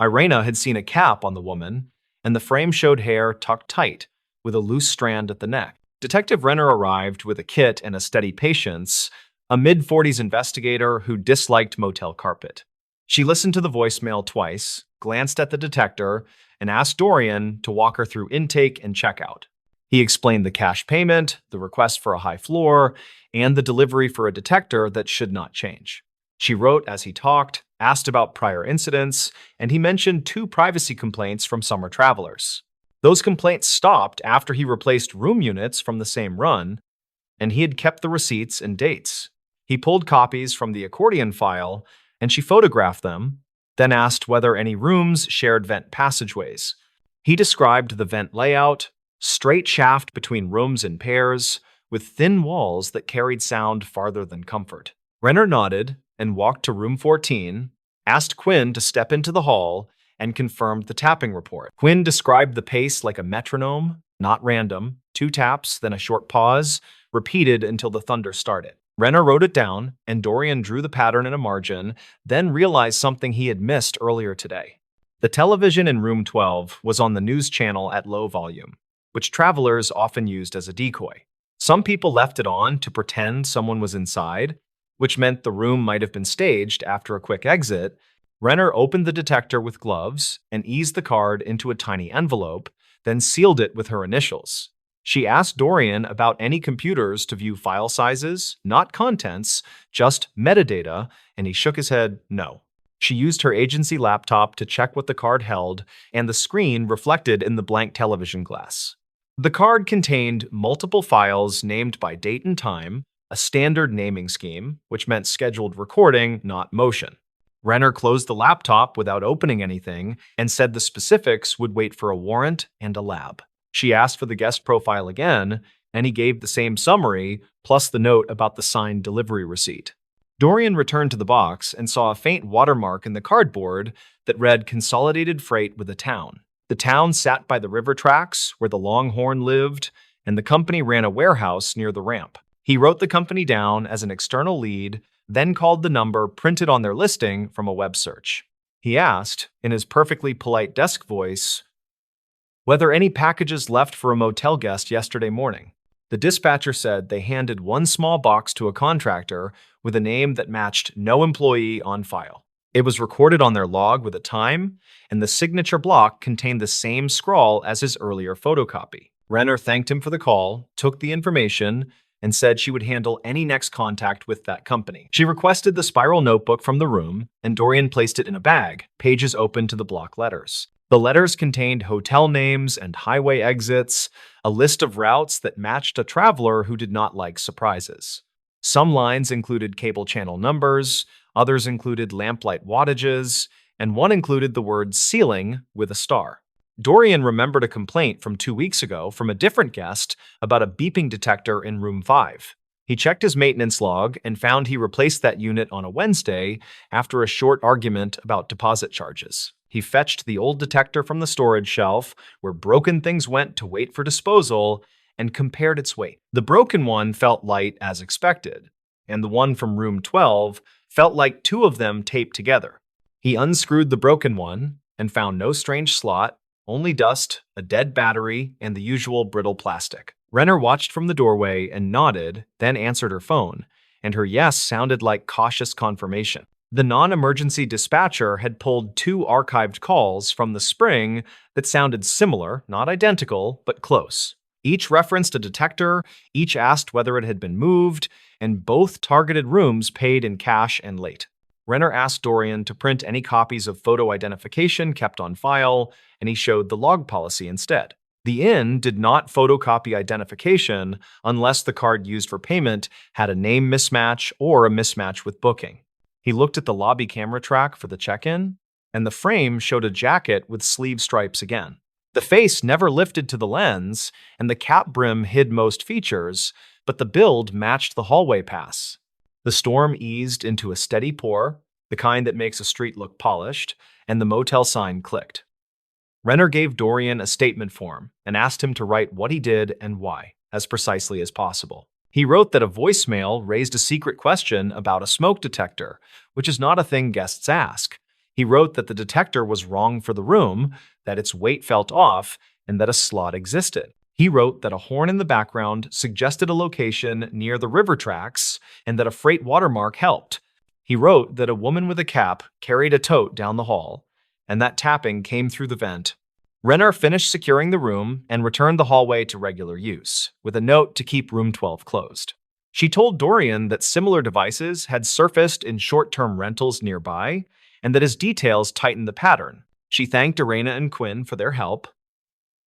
Irena had seen a cap on the woman, and the frame showed hair tucked tight, with a loose strand at the neck. Detective Renner arrived with a kit and a steady patience, a mid-40s investigator who disliked motel carpet. She listened to the voicemail twice, glanced at the detector, and asked Dorian to walk her through intake and checkout. He explained the cash payment, the request for a high floor, and the delivery for a detector that should not change. She wrote as he talked, asked about prior incidents, and he mentioned 2 privacy complaints from summer travelers. Those complaints stopped after he replaced room units from the same run, and he had kept the receipts and dates. He pulled copies from the accordion file, and she photographed them, then asked whether any rooms shared vent passageways. He described the vent layout: straight shaft between rooms in pairs, with thin walls that carried sound farther than comfort. Renner nodded and walked to room 14, asked Quinn to step into the hall, and confirmed the tapping report. Quinn described the pace like a metronome, not random: 2 taps, then a short pause, repeated until the thunder started. Renner wrote it down, and Dorian drew the pattern in a margin, then realized something he had missed earlier today. The television in room 12 was on the news channel at low volume, which travelers often used as a decoy. Some people left it on to pretend someone was inside, which meant the room might have been staged after a quick exit. Renner opened the detector with gloves and eased the card into a tiny envelope, then sealed it with her initials. She asked Dorian about any computers to view file sizes, not contents, just metadata, and he shook his head no. She used her agency laptop to check what the card held, and the screen reflected in the blank television glass. The card contained multiple files named by date and time, a standard naming scheme, which meant scheduled recording, not motion. Renner closed the laptop without opening anything and said the specifics would wait for a warrant and a lab. She asked for the guest profile again, and he gave the same summary, plus the note about the signed delivery receipt. Dorian returned to the box and saw a faint watermark in the cardboard that read Consolidated Freight with a Town. The town sat by the river tracks where the Longhorn lived, and the company ran a warehouse near the ramp. He wrote the company down as an external lead, then called the number printed on their listing from a web search. He asked, in his perfectly polite desk voice, whether any packages left for a motel guest yesterday morning. The dispatcher said they handed one small box to a contractor with a name that matched no employee on file. It was recorded on their log with a time, and the signature block contained the same scrawl as his earlier photocopy. Renner thanked him for the call, took the information, and said she would handle any next contact with that company. She requested the spiral notebook from the room, and Dorian placed it in a bag, pages open to the block letters. The letters contained hotel names and highway exits, a list of routes that matched a traveler who did not like surprises. Some lines included cable channel numbers, others included lamplight wattages, and one included the word ceiling with a star. Dorian remembered a complaint from 2 weeks ago from a different guest about a beeping detector in room 5. He checked his maintenance log and found he replaced that unit on a Wednesday after a short argument about deposit charges. He fetched the old detector from the storage shelf, where broken things went to wait for disposal, and compared its weight. The broken one felt light as expected, and the one from room 12 felt like 2 of them taped together. He unscrewed the broken one and found no strange slot, only dust, a dead battery, and the usual brittle plastic. Renner watched from the doorway and nodded, then answered her phone, and her yes sounded like cautious confirmation. The non-emergency dispatcher had pulled 2 archived calls from the spring that sounded similar, not identical, but close. Each referenced a detector, each asked whether it had been moved, and both targeted rooms paid in cash and late. Renner asked Dorian to print any copies of photo identification kept on file, and he showed the log policy instead. The inn did not photocopy identification unless the card used for payment had a name mismatch or a mismatch with booking. He looked at the lobby camera track for the check-in, and the frame showed a jacket with sleeve stripes again. The face never lifted to the lens, and the cap brim hid most features, but the build matched the hallway pass. The storm eased into a steady pour, the kind that makes a street look polished, and the motel sign clicked. Renner gave Dorian a statement form and asked him to write what he did and why, as precisely as possible. He wrote that a voicemail raised a secret question about a smoke detector, which is not a thing guests ask. He wrote that the detector was wrong for the room, that its weight felt off, and that a slot existed. He wrote that a horn in the background suggested a location near the river tracks and that a freight watermark helped. He wrote that a woman with a cap carried a tote down the hall, and that tapping came through the vent. Renner finished securing the room and returned the hallway to regular use, with a note to keep room 12 closed. She told Dorian that similar devices had surfaced in short-term rentals nearby, and that his details tightened the pattern. She thanked Irena and Quinn for their help,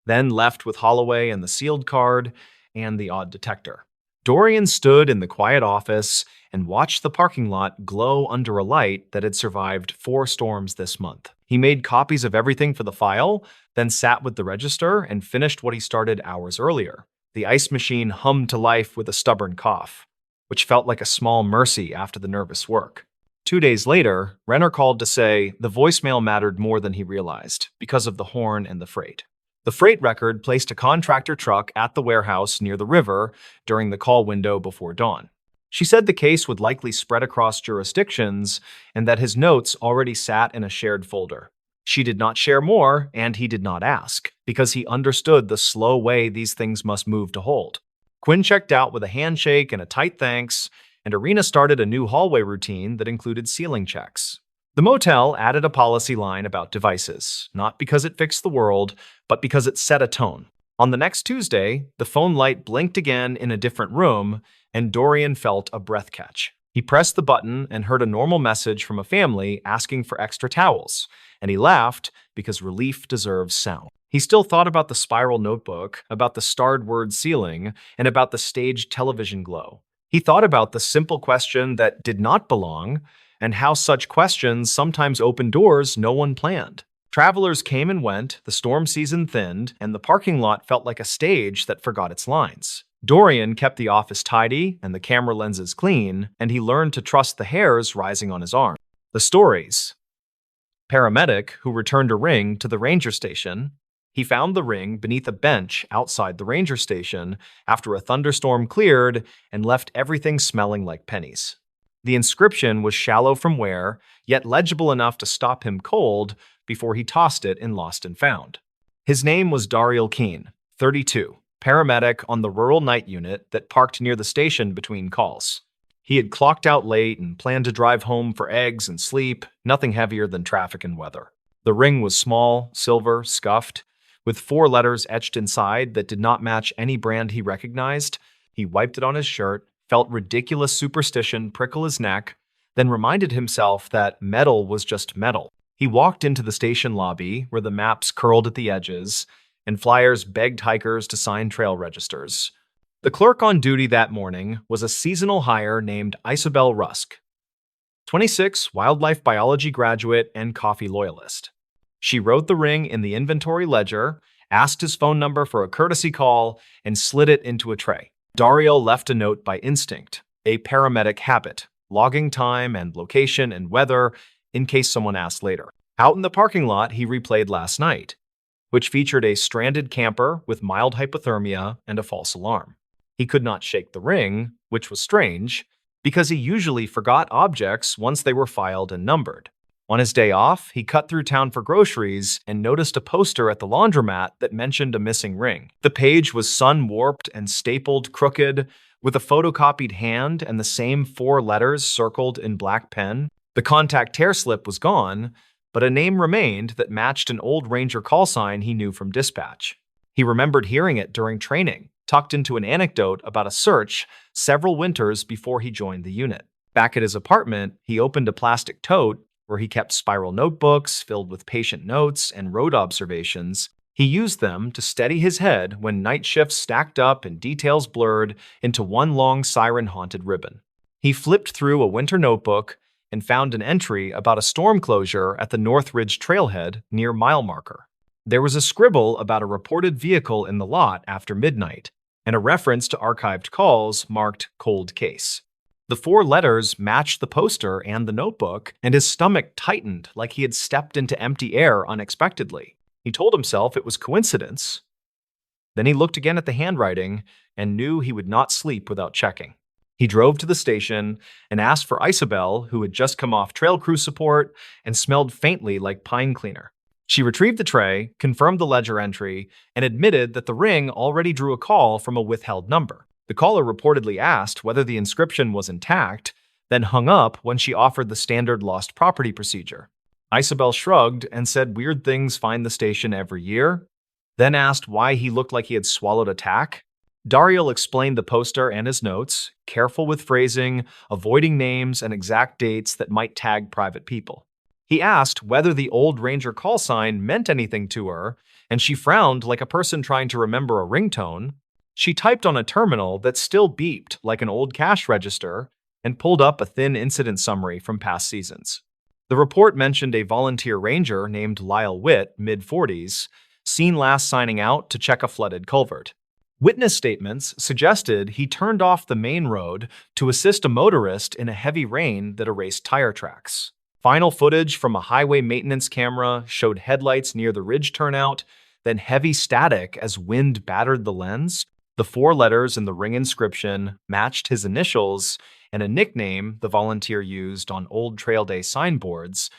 then left with Holloway and the sealed card and the odd detector. Dorian stood in the quiet office and watched the parking lot glow under a light that had survived 4 storms this month. He made copies of everything for the file, then sat with the register and finished what he started hours earlier. The ice machine hummed to life with a stubborn cough, which felt like a small mercy after the nervous work. 2 days later, Renner called to say the voicemail mattered more than he realized because of the horn and the freight. The freight record placed a contractor truck at the warehouse near the river during the call window before dawn. She said the case would likely spread across jurisdictions and that his notes already sat in a shared folder. She did not share more, and he did not ask, because he understood the slow way these things must move to hold. Quinn checked out with a handshake and a tight thanks, and Irena started a new hallway routine that included ceiling checks. The motel added a policy line about devices, not because it fixed the world, but because it set a tone. On the next Tuesday, the phone light blinked again in a different room, and Dorian felt a breath catch. He pressed the button and heard a normal message from a family asking for extra towels, and he laughed because relief deserves sound. He still thought about the spiral notebook, about the starred word ceiling, and about the staged television glow. He thought about the simple question that did not belong, and how such questions sometimes open doors no one planned. Travelers came and went, the storm season thinned, and the parking lot felt like a stage that forgot its lines. Dorian kept the office tidy and the camera lenses clean, and he learned to trust the hairs rising on his arm. The stories. Paramedic who returned a ring to the ranger station. He found the ring beneath a bench outside the ranger station after a thunderstorm cleared and left everything smelling like pennies. The inscription was shallow from wear, yet legible enough to stop him cold before he tossed it in Lost and Found. His name was Daryl Keene, 32, paramedic on the rural night unit that parked near the station between calls. He had clocked out late and planned to drive home for eggs and sleep, nothing heavier than traffic and weather. The ring was small, silver, scuffed, with 4 letters etched inside that did not match any brand he recognized. He wiped it on his shirt, felt ridiculous superstition prickle his neck, then reminded himself that metal was just metal. He walked into the station lobby where the maps curled at the edges and flyers begged hikers to sign trail registers. The clerk on duty that morning was a seasonal hire named Isabel Rusk, 26, wildlife biology graduate and coffee loyalist. She wrote the ring in the inventory ledger, asked his phone number for a courtesy call, and slid it into a tray. Dario left a note by instinct, a paramedic habit, logging time and location and weather in case someone asked later. Out in the parking lot, he replayed last night, which featured a stranded camper with mild hypothermia and a false alarm. He could not shake the ring, which was strange, because he usually forgot objects once they were filed and numbered. On his day off, he cut through town for groceries and noticed a poster at the laundromat that mentioned a missing ring. The page was sun-warped and stapled crooked, with a photocopied hand and the same 4 letters circled in black pen. The contact tear slip was gone, but a name remained that matched an old ranger call sign he knew from dispatch. He remembered hearing it during training, tucked into an anecdote about a search several winters before he joined the unit. Back at his apartment, he opened a plastic tote where he kept spiral notebooks filled with patient notes and road observations. He used them to steady his head when night shifts stacked up and details blurred into one long siren-haunted ribbon. He flipped through a winter notebook and found an entry about a storm closure at the North Ridge trailhead near mile marker. There was a scribble about a reported vehicle in the lot after midnight and a reference to archived calls marked cold case. The four letters matched the poster and the notebook, and his stomach tightened like he had stepped into empty air unexpectedly. He told himself it was coincidence. Then he looked again at the handwriting and knew he would not sleep without checking. He drove to the station and asked for Isabel, who had just come off trail crew support and smelled faintly like pine cleaner. She retrieved the tray, confirmed the ledger entry, and admitted that the ring already drew a call from a withheld number. The caller reportedly asked whether the inscription was intact, then hung up when she offered the standard lost property procedure. Isabel shrugged and said weird things find the station every year, then asked why he looked like he had swallowed a tack. Daryl explained the poster and his notes, careful with phrasing, avoiding names and exact dates that might tag private people. He asked whether the old Ranger call sign meant anything to her, and she frowned like a person trying to remember a ringtone. She typed on a terminal that still beeped like an old cash register and pulled up a thin incident summary from past seasons. The report mentioned a volunteer ranger named Lyle Witt, mid-40s, seen last signing out to check a flooded culvert. Witness statements suggested he turned off the main road to assist a motorist in a heavy rain that erased tire tracks. Final footage from a highway maintenance camera showed headlights near the ridge turnout, then heavy static as wind battered the lens. The four letters in the ring inscription matched his initials and a nickname the volunteer used on old trail day signboards.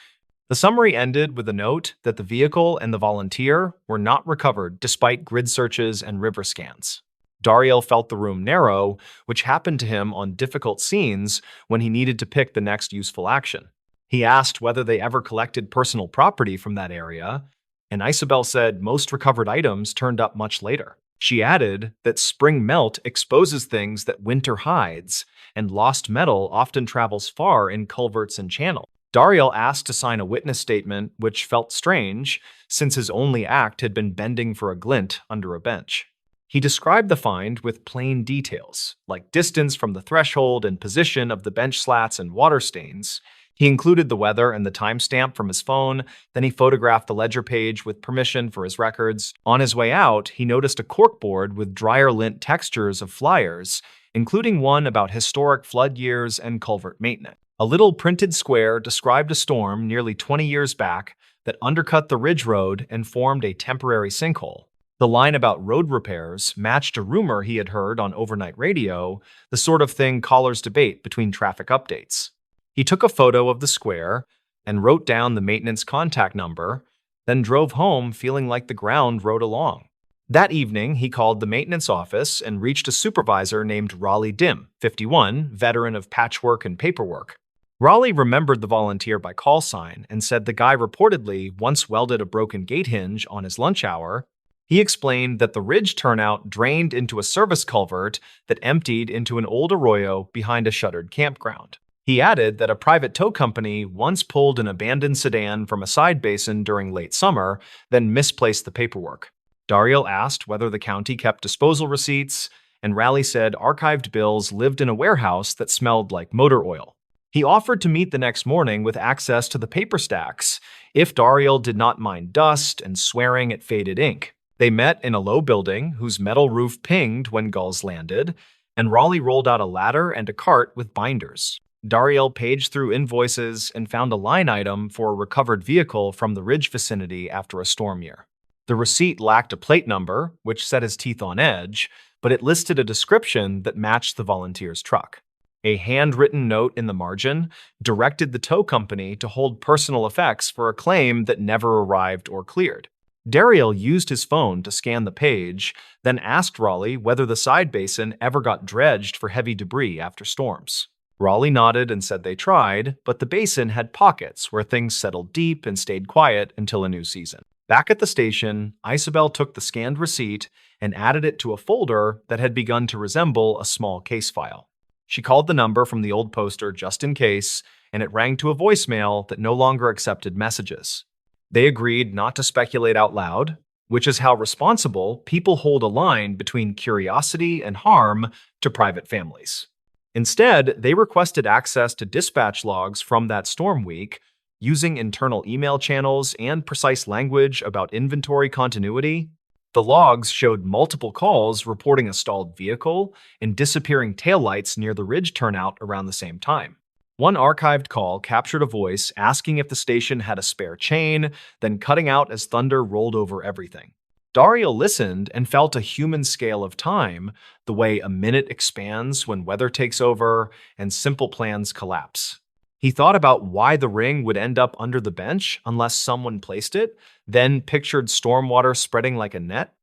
The summary ended with a note that the vehicle and the volunteer were not recovered despite grid searches and river scans. Daryl felt the room narrow, which happened to him on difficult scenes when he needed to pick the next useful action. He asked whether they ever collected personal property from that area, and Isabel said most recovered items turned up much later. She added that spring melt exposes things that winter hides, and lost metal often travels far in culverts and channels. Daryl asked to sign a witness statement, which felt strange, since his only act had been bending for a glint under a bench. He described the find with plain details, like distance from the threshold and position of the bench slats and water stains. He included the weather and the timestamp from his phone, then he photographed the ledger page with permission for his records. On his way out, he noticed a corkboard with dryer lint textures of flyers, including one about historic flood years and culvert maintenance. A little printed square described a storm nearly 20 years back that undercut the ridge road and formed a temporary sinkhole. The line about road repairs matched a rumor he had heard on overnight radio, the sort of thing callers debate between traffic updates. He took a photo of the square and wrote down the maintenance contact number, then drove home feeling like the ground rode along. That evening, he called the maintenance office and reached a supervisor named Raleigh Dim, 51, veteran of patchwork and paperwork. Raleigh remembered the volunteer by call sign and said the guy reportedly once welded a broken gate hinge on his lunch hour. He explained that the ridge turnout drained into a service culvert that emptied into an old arroyo behind a shuttered campground. He added that a private tow company once pulled an abandoned sedan from a side basin during late summer, then misplaced the paperwork. Daryl asked whether the county kept disposal receipts, and Raleigh said archived bills lived in a warehouse that smelled like motor oil. He offered to meet the next morning with access to the paper stacks if Daryl did not mind dust and swearing at faded ink. They met in a low building whose metal roof pinged when gulls landed, and Raleigh rolled out a ladder and a cart with binders. Daryl paged through invoices and found a line item for a recovered vehicle from the ridge vicinity after a storm year. The receipt lacked a plate number, which set his teeth on edge, but it listed a description that matched the volunteer's truck. A handwritten note in the margin directed the tow company to hold personal effects for a claim that never arrived or cleared. Daryl used his phone to scan the page, then asked Raleigh whether the side basin ever got dredged for heavy debris after storms. Raleigh nodded and said they tried, but the basin had pockets where things settled deep and stayed quiet until a new season. Back at the station, Isabel took the scanned receipt and added it to a folder that had begun to resemble a small case file. She called the number from the old poster just in case, and it rang to a voicemail that no longer accepted messages. They agreed not to speculate out loud, which is how responsible people hold a line between curiosity and harm to private families. Instead, they requested access to dispatch logs from that storm week, using internal email channels and precise language about inventory continuity. The logs showed multiple calls reporting a stalled vehicle and disappearing taillights near the ridge turnout around the same time. One archived call captured a voice asking if the station had a spare chain, then cutting out as thunder rolled over everything. Dario listened and felt a human scale of time, the way a minute expands when weather takes over and simple plans collapse. He thought about why the ring would end up under the bench unless someone placed it, then pictured stormwater spreading like a net.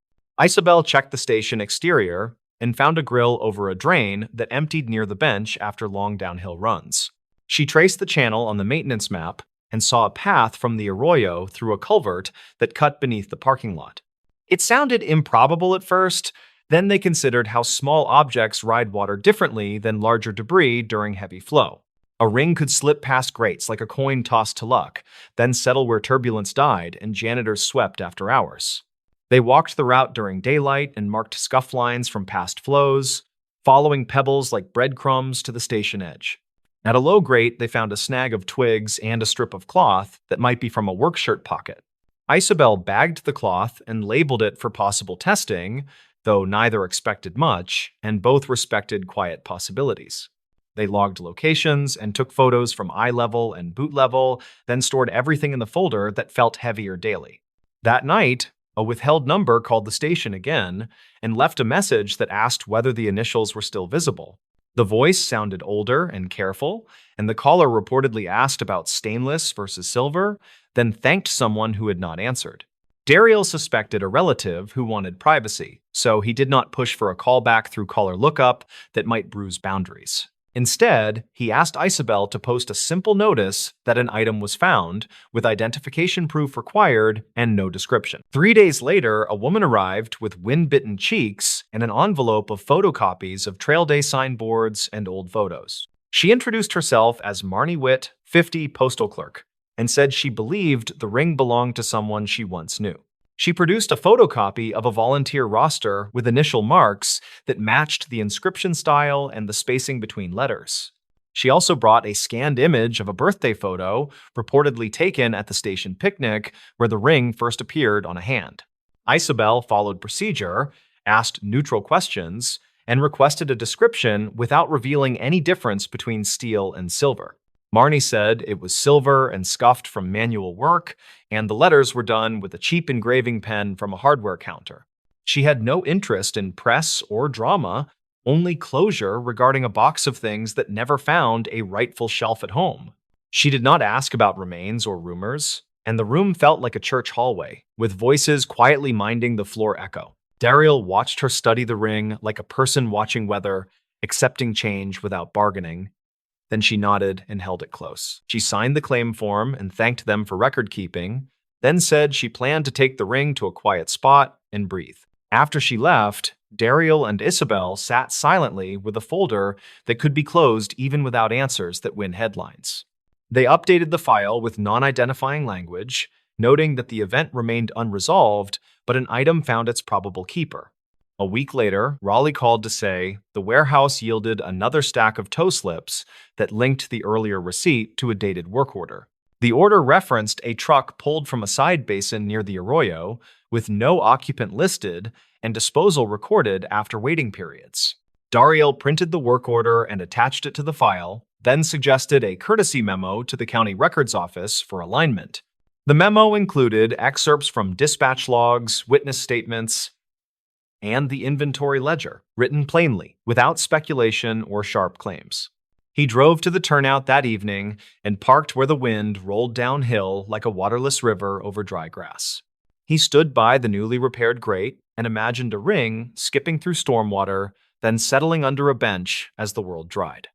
Isabel checked the station exterior and found a grill over a drain that emptied near the bench after long downhill runs. She traced the channel on the maintenance map and saw a path from the arroyo through a culvert that cut beneath the parking lot. It sounded improbable at first, then they considered how small objects ride water differently than larger debris during heavy flow. A ring could slip past grates like a coin tossed to luck, then settle where turbulence died and janitors swept after hours. They walked the route during daylight and marked scuff lines from past flows, following pebbles like breadcrumbs to the station edge. At a low grate, they found a snag of twigs and a strip of cloth that might be from a work shirt pocket. Isabel bagged the cloth and labeled it for possible testing, though neither expected much, and both respected quiet possibilities. They logged locations and took photos from eye level and boot level, then stored everything in the folder that felt heavier daily. That night, a withheld number called the station again and left a message that asked whether the initials were still visible. The voice sounded older and careful, and the caller reportedly asked about stainless versus silver, then thanked someone who had not answered. Daryl suspected a relative who wanted privacy, so he did not push for a callback through caller lookup that might bruise boundaries. Instead, he asked Isabel to post a simple notice that an item was found, with identification proof required and no description. 3 days later, a woman arrived with wind-bitten cheeks and an envelope of photocopies of Trail Day signboards and old photos. She introduced herself as Marnie Witt, 50, postal clerk, and said she believed the ring belonged to someone she once knew. She produced a photocopy of a volunteer roster with initial marks that matched the inscription style and the spacing between letters. She also brought a scanned image of a birthday photo reportedly taken at the station picnic where the ring first appeared on a hand. Isabel followed procedure, asked neutral questions, and requested a description without revealing any difference between steel and silver. Marnie said it was silver and scuffed from manual work, and the letters were done with a cheap engraving pen from a hardware counter. She had no interest in press or drama, only closure regarding a box of things that never found a rightful shelf at home. She did not ask about remains or rumors, and the room felt like a church hallway, with voices quietly minding the floor echo. Daryl watched her study the ring like a person watching weather, accepting change without bargaining. Then she nodded and held it close. She signed the claim form and thanked them for record keeping, then said she planned to take the ring to a quiet spot and breathe. After she left, Daryl and Isabel sat silently with a folder that could be closed even without answers that win headlines. They updated the file with non-identifying language, noting that the event remained unresolved, but an item found its probable keeper. A week later, Raleigh called to say the warehouse yielded another stack of tow slips that linked the earlier receipt to a dated work order. The order referenced a truck pulled from a side basin near the arroyo, with no occupant listed and disposal recorded after waiting periods. Dario printed the work order and attached it to the file, then suggested a courtesy memo to the county records office for alignment. The memo included excerpts from dispatch logs, witness statements, and the inventory ledger, written plainly, without speculation or sharp claims. He drove to the turnout that evening and parked where the wind rolled downhill like a waterless river over dry grass. He stood by the newly repaired grate and imagined a ring skipping through stormwater, then settling under a bench as the world dried.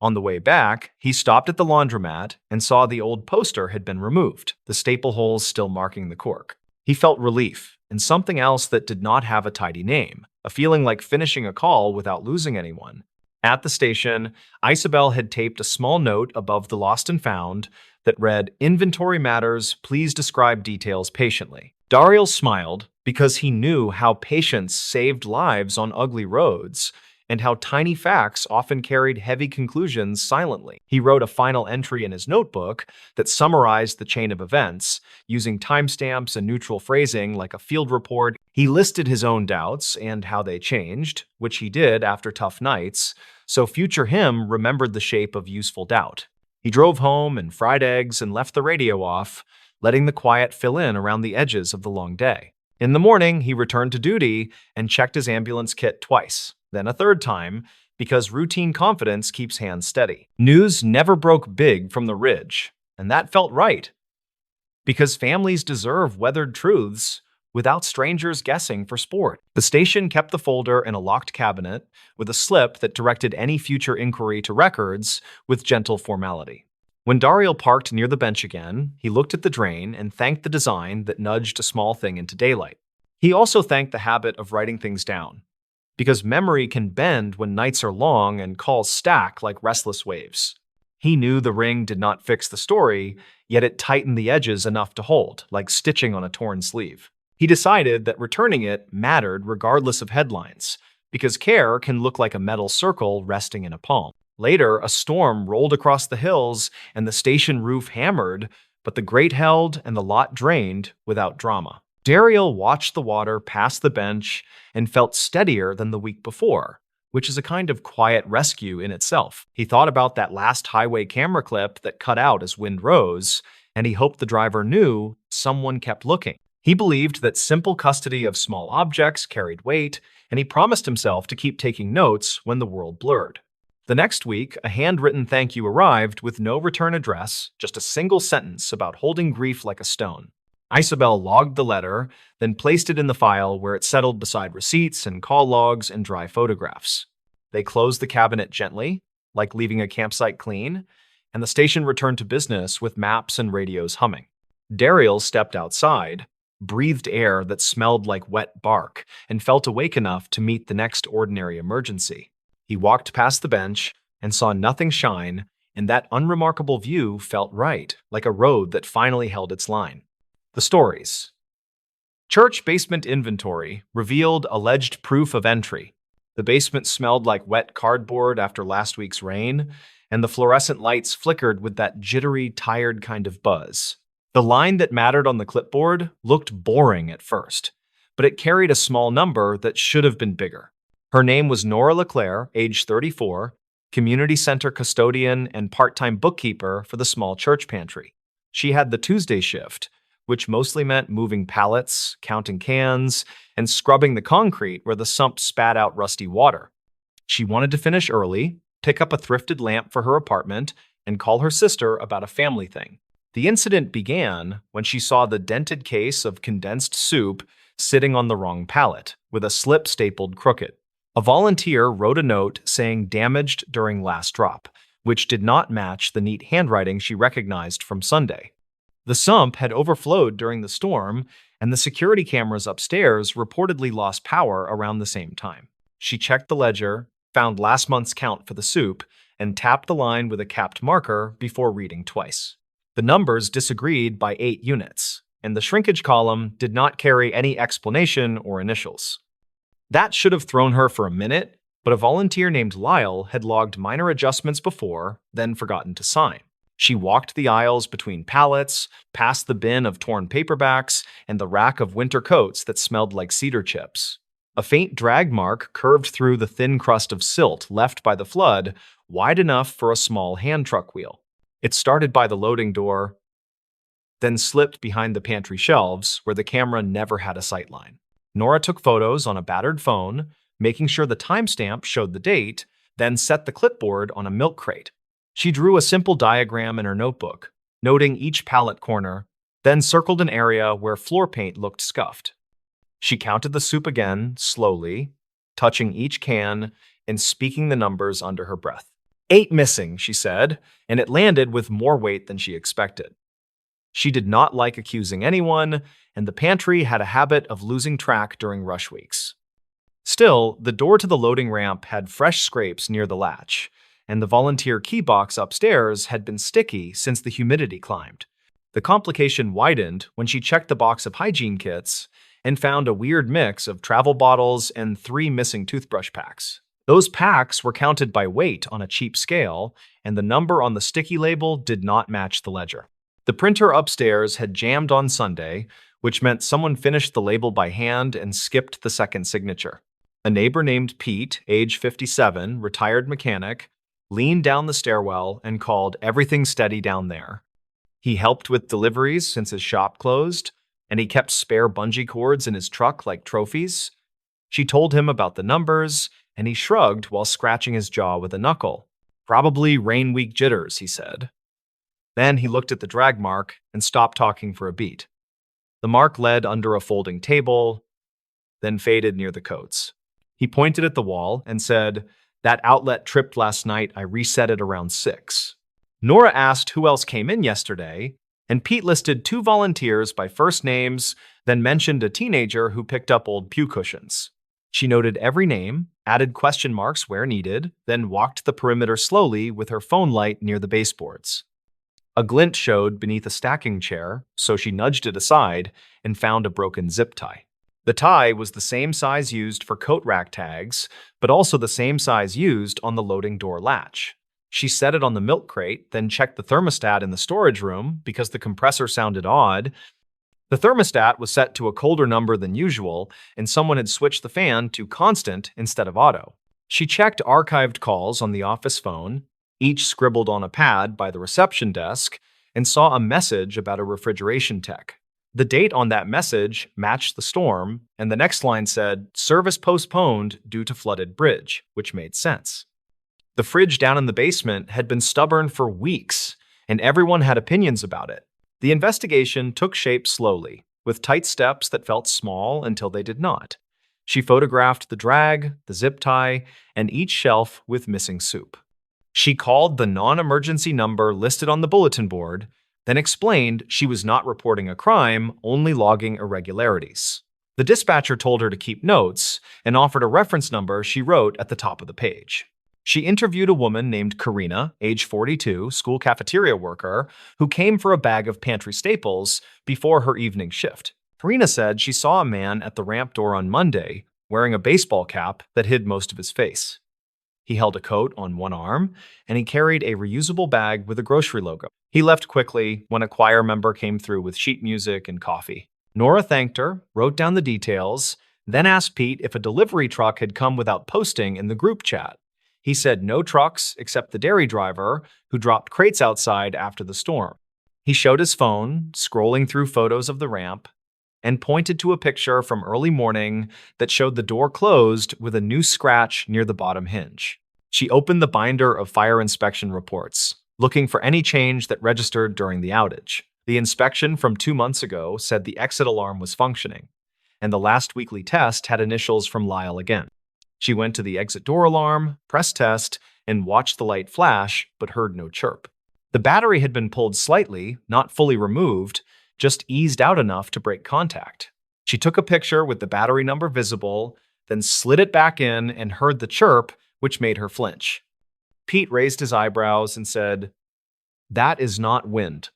On the way back, he stopped at the laundromat and saw the old poster had been removed, the staple holes still marking the cork. He felt relief and something else that did not have a tidy name, a feeling like finishing a call without losing anyone. At the station, Isabel had taped a small note above the lost and found that read, "Inventory matters, please describe details patiently." Daryl smiled because he knew how patience saved lives on ugly roads and how tiny facts often carried heavy conclusions silently. He wrote a final entry in his notebook that summarized the chain of events, using timestamps and neutral phrasing like a field report. He listed his own doubts and how they changed, which he did after tough nights, so future him remembered the shape of useful doubt. He drove home and fried eggs and left the radio off, letting the quiet fill in around the edges of the long day. In the morning, he returned to duty and checked his ambulance kit twice, then a third time, because routine confidence keeps hands steady. News never broke big from the ridge, and that felt right, because families deserve weathered truths without strangers guessing for sport. The station kept the folder in a locked cabinet with a slip that directed any future inquiry to records with gentle formality. When Dario parked near the bench again, he looked at the drain and thanked the design that nudged a small thing into daylight. He also thanked the habit of writing things down, because memory can bend when nights are long and calls stack like restless waves. He knew the ring did not fix the story, yet it tightened the edges enough to hold, like stitching on a torn sleeve. He decided that returning it mattered regardless of headlines, because care can look like a metal circle resting in a palm. Later, a storm rolled across the hills and the station roof hammered, but the grate held and the lot drained without drama. Daryl watched the water pass the bench and felt steadier than the week before, which is a kind of quiet rescue in itself. He thought about that last highway camera clip that cut out as wind rose, and he hoped the driver knew someone kept looking. He believed that simple custody of small objects carried weight, and he promised himself to keep taking notes when the world blurred. The next week, a handwritten thank you arrived with no return address, just a single sentence about holding grief like a stone. Isabel logged the letter, then placed it in the file where it settled beside receipts and call logs and dry photographs. They closed the cabinet gently, like leaving a campsite clean, and the station returned to business with maps and radios humming. Daryl stepped outside, breathed air that smelled like wet bark, and felt awake enough to meet the next ordinary emergency. He walked past the bench and saw nothing shine, and that unremarkable view felt right, like a road that finally held its line. The stories. Church basement inventory revealed alleged proof of entry. The basement smelled like wet cardboard after last week's rain, and the fluorescent lights flickered with that jittery, tired kind of buzz. The line that mattered on the clipboard looked boring at first, but it carried a small number that should have been bigger. Her name was Nora LeClaire, age 34, community center custodian and part-time bookkeeper for the small church pantry. She had the Tuesday shift, which mostly meant moving pallets, counting cans, and scrubbing the concrete where the sump spat out rusty water. She wanted to finish early, pick up a thrifted lamp for her apartment, and call her sister about a family thing. The incident began when she saw the dented case of condensed soup sitting on the wrong pallet, with a slip stapled crooked. A volunteer wrote a note saying damaged during last drop, which did not match the neat handwriting she recognized from Sunday. The sump had overflowed during the storm, and the security cameras upstairs reportedly lost power around the same time. She checked the ledger, found last month's count for the soup, and tapped the line with a capped marker before reading twice. The numbers disagreed by 8 units, and the shrinkage column did not carry any explanation or initials. That should have thrown her for a minute, but a volunteer named Lyle had logged minor adjustments before, then forgotten to sign. She walked the aisles between pallets, past the bin of torn paperbacks, and the rack of winter coats that smelled like cedar chips. A faint drag mark curved through the thin crust of silt left by the flood, wide enough for a small hand truck wheel. It started by the loading door, then slipped behind the pantry shelves where the camera never had a sightline. Nora took photos on a battered phone, making sure the timestamp showed the date, then set the clipboard on a milk crate. She drew a simple diagram in her notebook, noting each pallet corner, then circled an area where floor paint looked scuffed. She counted the soup again, slowly, touching each can and speaking the numbers under her breath. 8 missing, she said, and it landed with more weight than she expected. She did not like accusing anyone, and the pantry had a habit of losing track during rush weeks. Still, the door to the loading ramp had fresh scrapes near the latch, and the volunteer key box upstairs had been sticky since the humidity climbed. The complication widened when she checked the box of hygiene kits and found a weird mix of travel bottles and 3 missing toothbrush packs. Those packs were counted by weight on a cheap scale, and the number on the sticky label did not match the ledger. The printer upstairs had jammed on Sunday, which meant someone finished the label by hand and skipped the second signature. A neighbor named Pete, age 57, retired mechanic, leaned down the stairwell and called everything steady down there. He helped with deliveries since his shop closed, and he kept spare bungee cords in his truck like trophies. She told him about the numbers, and he shrugged while scratching his jaw with a knuckle. Probably rain week jitters, he said. Then he looked at the drag mark and stopped talking for a beat. The mark led under a folding table, then faded near the coats. He pointed at the wall and said, "That outlet tripped last night. I reset it around 6. Nora asked who else came in yesterday, and Pete listed 2 volunteers by first names, then mentioned a teenager who picked up old pew cushions. She noted every name, added question marks where needed, then walked the perimeter slowly with her phone light near the baseboards. A glint showed beneath a stacking chair, so she nudged it aside and found a broken zip tie. The tie was the same size used for coat rack tags, but also the same size used on the loading door latch. She set it on the milk crate, then checked the thermostat in the storage room because the compressor sounded odd. The thermostat was set to a colder number than usual, and someone had switched the fan to constant instead of auto. She checked archived calls on the office phone, each scribbled on a pad by the reception desk, and saw a message about a refrigeration tech. The date on that message matched the storm, and the next line said, "Service postponed due to flooded bridge," which made sense. The fridge down in the basement had been stubborn for weeks, and everyone had opinions about it. The investigation took shape slowly, with tight steps that felt small until they did not. She photographed the drag, the zip tie, and each shelf with missing soup. She called the non-emergency number listed on the bulletin board, then explained she was not reporting a crime, only logging irregularities. The dispatcher told her to keep notes and offered a reference number she wrote at the top of the page. She interviewed a woman named Karina, age 42, school cafeteria worker, who came for a bag of pantry staples before her evening shift. Karina said she saw a man at the ramp door on Monday wearing a baseball cap that hid most of his face. He held a coat on one arm, and he carried a reusable bag with a grocery logo. He left quickly when a choir member came through with sheet music and coffee. Nora thanked her, wrote down the details, then asked Pete if a delivery truck had come without posting in the group chat. He said no trucks except the dairy driver, who dropped crates outside after the storm. He showed his phone, scrolling through photos of the ramp, and pointed to a picture from early morning that showed the door closed with a new scratch near the bottom hinge. She opened the binder of fire inspection reports, looking for any change that registered during the outage. The inspection from 2 months ago said the exit alarm was functioning, and the last weekly test had initials from Lyle again. She went to the exit door alarm, pressed test, and watched the light flash, but heard no chirp. The battery had been pulled slightly, not fully removed, just eased out enough to break contact. She took a picture with the battery number visible, then slid it back in and heard the chirp, which made her flinch. Pete raised his eyebrows and said, "That is not wind,"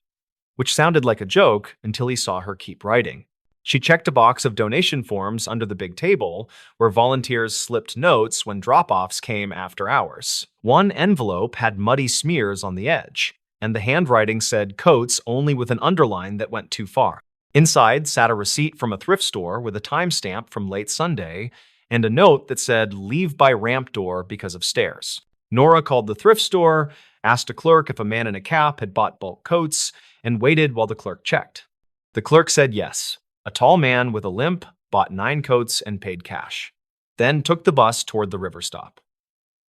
which sounded like a joke until he saw her keep writing. She checked a box of donation forms under the big table, where volunteers slipped notes when drop-offs came after hours. One envelope had muddy smears on the edge, and the handwriting said coats only with an underline that went too far. Inside sat a receipt from a thrift store with a timestamp from late Sunday, and a note that said leave by ramp door because of stairs. Nora called the thrift store, asked a clerk if a man in a cap had bought bulk coats, and waited while the clerk checked. The clerk said yes. A tall man with a limp bought 9 coats and paid cash, then took the bus toward the river stop.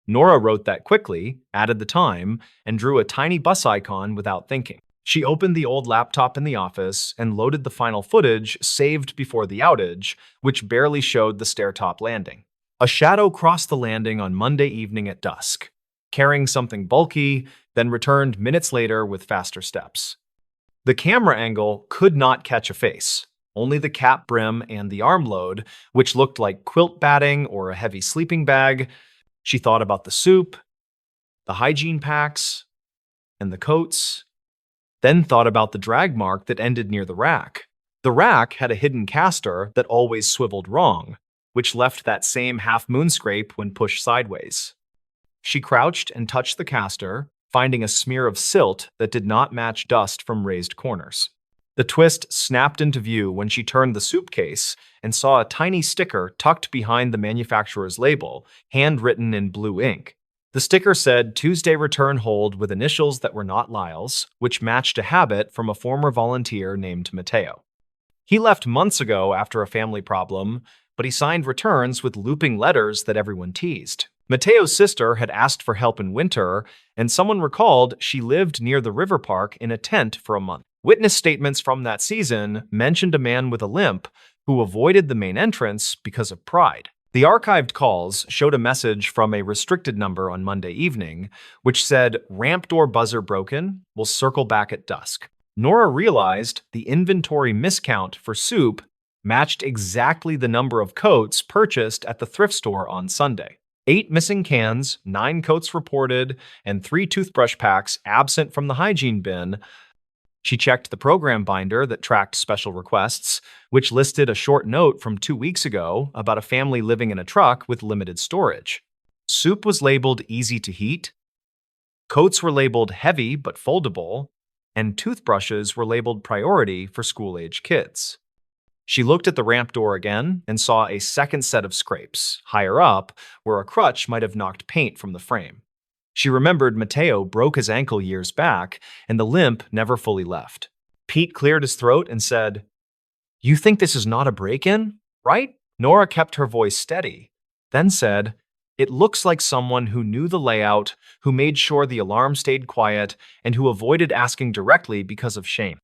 Nora wrote that quickly, added the time, and drew a tiny bus icon without thinking. She opened the old laptop in the office and loaded the final footage saved before the outage, which barely showed the stair-top landing. A shadow crossed the landing on Monday evening at dusk, carrying something bulky, then returned minutes later with faster steps. The camera angle could not catch a face, only the cap brim and the arm load, which looked like quilt batting or a heavy sleeping bag. She thought about the soup, the hygiene packs, and the coats, then thought about the drag mark that ended near the rack. The rack had a hidden caster that always swiveled wrong, which left that same half-moon scrape when pushed sideways. She crouched and touched the caster, finding a smear of silt that did not match dust from raised corners. The twist snapped into view when she turned the soup case and saw a tiny sticker tucked behind the manufacturer's label, handwritten in blue ink. The sticker said Tuesday return hold with initials that were not Lyle's, which matched a habit from a former volunteer named Mateo. He left months ago after a family problem, but he signed returns with looping letters that everyone teased. Mateo's sister had asked for help in winter, and someone recalled she lived near the river park in a tent for a month. Witness statements from that season mentioned a man with a limp who avoided the main entrance because of pride. The archived calls showed a message from a restricted number on Monday evening, which said, "Ramp door buzzer broken, we'll circle back at dusk." Nora realized the inventory miscount for soup matched exactly the number of coats purchased at the thrift store on Sunday. 8 missing cans, 9 coats reported, and 3 toothbrush packs absent from the hygiene bin. She checked the program binder that tracked special requests, which listed a short note from 2 weeks ago about a family living in a truck with limited storage. Soup was labeled easy to heat, coats were labeled heavy but foldable, and toothbrushes were labeled priority for school-age kids. She looked at the ramp door again and saw a second set of scrapes, higher up, where a crutch might have knocked paint from the frame. She remembered Mateo broke his ankle years back, and the limp never fully left. Pete cleared his throat and said, "You think this is not a break-in, right?" Nora kept her voice steady, then said, "It looks like someone who knew the layout, who made sure the alarm stayed quiet, and who avoided asking directly because of shame."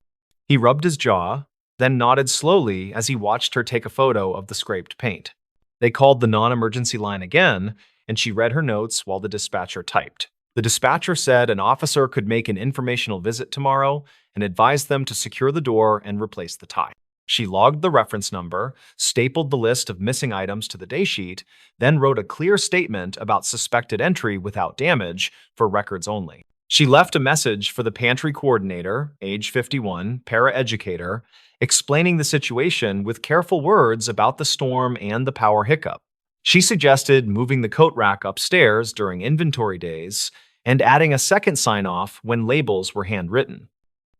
He rubbed his jaw, then nodded slowly as he watched her take a photo of the scraped paint. They called the non-emergency line again, and she read her notes while the dispatcher typed. The dispatcher said an officer could make an informational visit tomorrow and advised them to secure the door and replace the tie. She logged the reference number, stapled the list of missing items to the daysheet, then wrote a clear statement about suspected entry without damage for records only. She left a message for the pantry coordinator, age 51, paraeducator, explaining the situation with careful words about the storm and the power hiccup. She suggested moving the coat rack upstairs during inventory days and adding a second sign-off when labels were handwritten.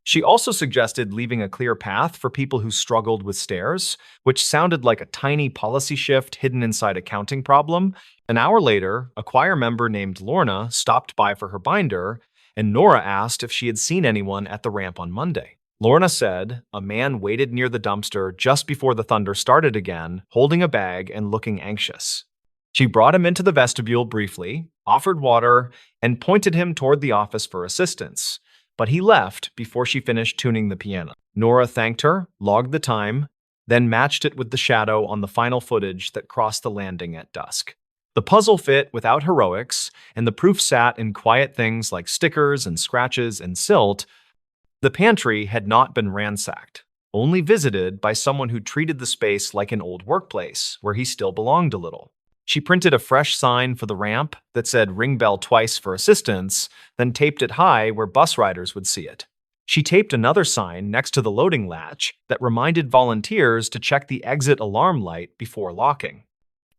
She also suggested leaving a clear path for people who struggled with stairs, which sounded like a tiny policy shift hidden inside a counting problem. An hour later, a choir member named Lorna stopped by for her binder, and Nora asked if she had seen anyone at the ramp on Monday. Lorna said a man waited near the dumpster just before the thunder started again, holding a bag and looking anxious. She brought him into the vestibule briefly, offered water, and pointed him toward the office for assistance, but he left before she finished tuning the piano. Nora thanked her, logged the time, then matched it with the shadow on the final footage that crossed the landing at dusk. The puzzle fit without heroics, and the proof sat in quiet things like stickers and scratches and silt. The pantry had not been ransacked, only visited by someone who treated the space like an old workplace where he still belonged a little. She printed a fresh sign for the ramp that said "Ring bell twice for assistance," then taped it high where bus riders would see it. She taped another sign next to the loading latch that reminded volunteers to check the exit alarm light before locking.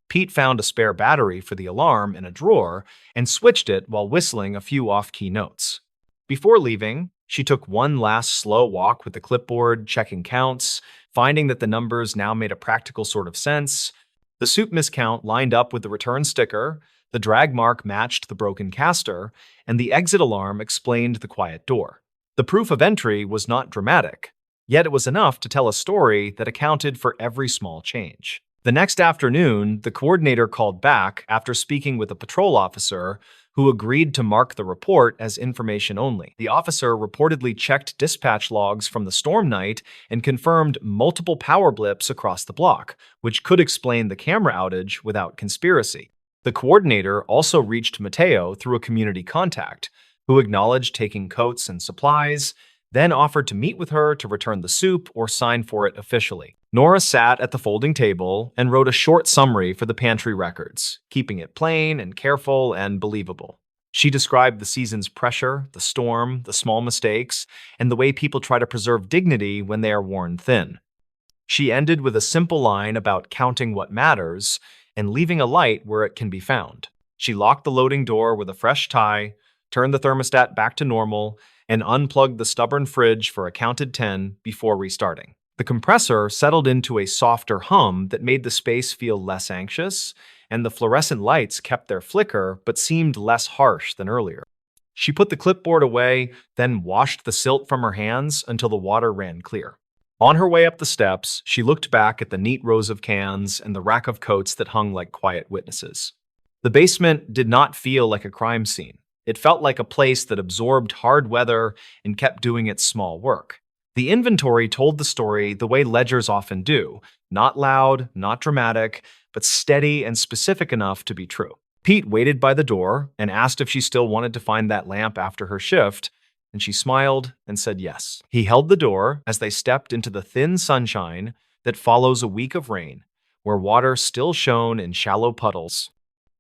Pete found a spare battery for the alarm in a drawer and switched it while whistling a few off-key notes. Before leaving, she took one last slow walk with the clipboard, checking counts, finding that the numbers now made a practical sort of sense. The soup miscount lined up with the return sticker, the drag mark matched the broken caster, and the exit alarm explained the quiet door. The proof of entry was not dramatic, yet it was enough to tell a story that accounted for every small change. The next afternoon, the coordinator called back after speaking with a patrol officer who agreed to mark the report as information only. The officer reportedly checked dispatch logs from the storm night and confirmed multiple power blips across the block, which could explain the camera outage without conspiracy. The coordinator also reached Mateo through a community contact, who acknowledged taking coats and supplies, then offered to meet with her to return the soup or sign for it officially. Nora sat at the folding table and wrote a short summary for the pantry records, keeping it plain and careful and believable. She described the season's pressure, the storm, the small mistakes, and the way people try to preserve dignity when they are worn thin. She ended with a simple line about counting what matters and leaving a light where it can be found. She locked the loading door with a fresh tie, turned the thermostat back to normal, and unplugged the stubborn fridge for a counted 10 before restarting. The compressor settled into a softer hum that made the space feel less anxious, and the fluorescent lights kept their flicker but seemed less harsh than earlier. She put the clipboard away, then washed the silt from her hands until the water ran clear. On her way up the steps, she looked back at the neat rows of cans and the rack of coats that hung like quiet witnesses. The basement did not feel like a crime scene. It felt like a place that absorbed hard weather and kept doing its small work. The inventory told the story the way ledgers often do, not loud, not dramatic, but steady and specific enough to be true. Pete waited by the door and asked if she still wanted to find that lamp after her shift, and she smiled and said yes. He held the door as they stepped into the thin sunshine that follows a week of rain, where water still shone in shallow puddles.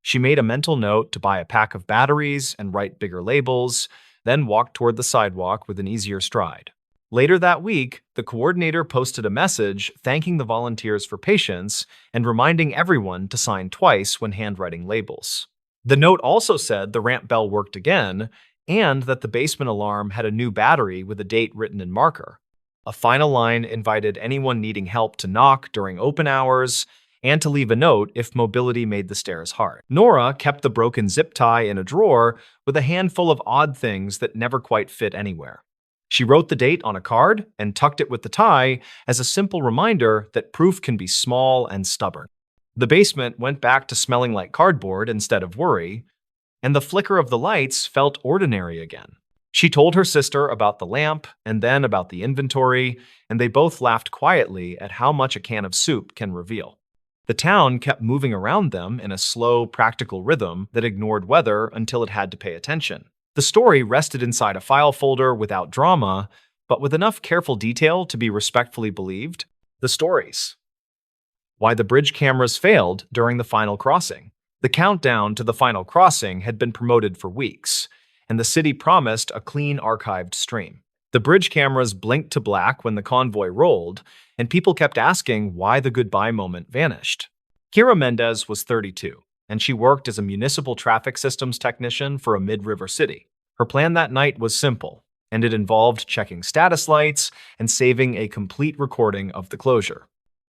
She made a mental note to buy a pack of batteries and write bigger labels, then walked toward the sidewalk with an easier stride. Later that week, the coordinator posted a message thanking the volunteers for patience and reminding everyone to sign twice when handwriting labels. The note also said the ramp bell worked again, and that the basement alarm had a new battery with a date written in marker. A final line invited anyone needing help to knock during open hours and to leave a note if mobility made the stairs hard. Nora kept the broken zip tie in a drawer with a handful of odd things that never quite fit anywhere. She wrote the date on a card and tucked it with the tie as a simple reminder that proof can be small and stubborn. The basement went back to smelling like cardboard instead of worry, and the flicker of the lights felt ordinary again. She told her sister about the lamp and then about the inventory, and they both laughed quietly at how much a can of soup can reveal. The town kept moving around them in a slow, practical rhythm that ignored weather until it had to pay attention. The story rested inside a file folder without drama, but with enough careful detail to be respectfully believed. The stories. Why the bridge cameras failed during the final crossing. The countdown to the final crossing had been promoted for weeks, and the city promised a clean archived stream. The bridge cameras blinked to black when the convoy rolled, and people kept asking why the goodbye moment vanished. Kira Mendez was 32, and she worked as a municipal traffic systems technician for a mid-river city. Her plan that night was simple, and it involved checking status lights and saving a complete recording of the closure.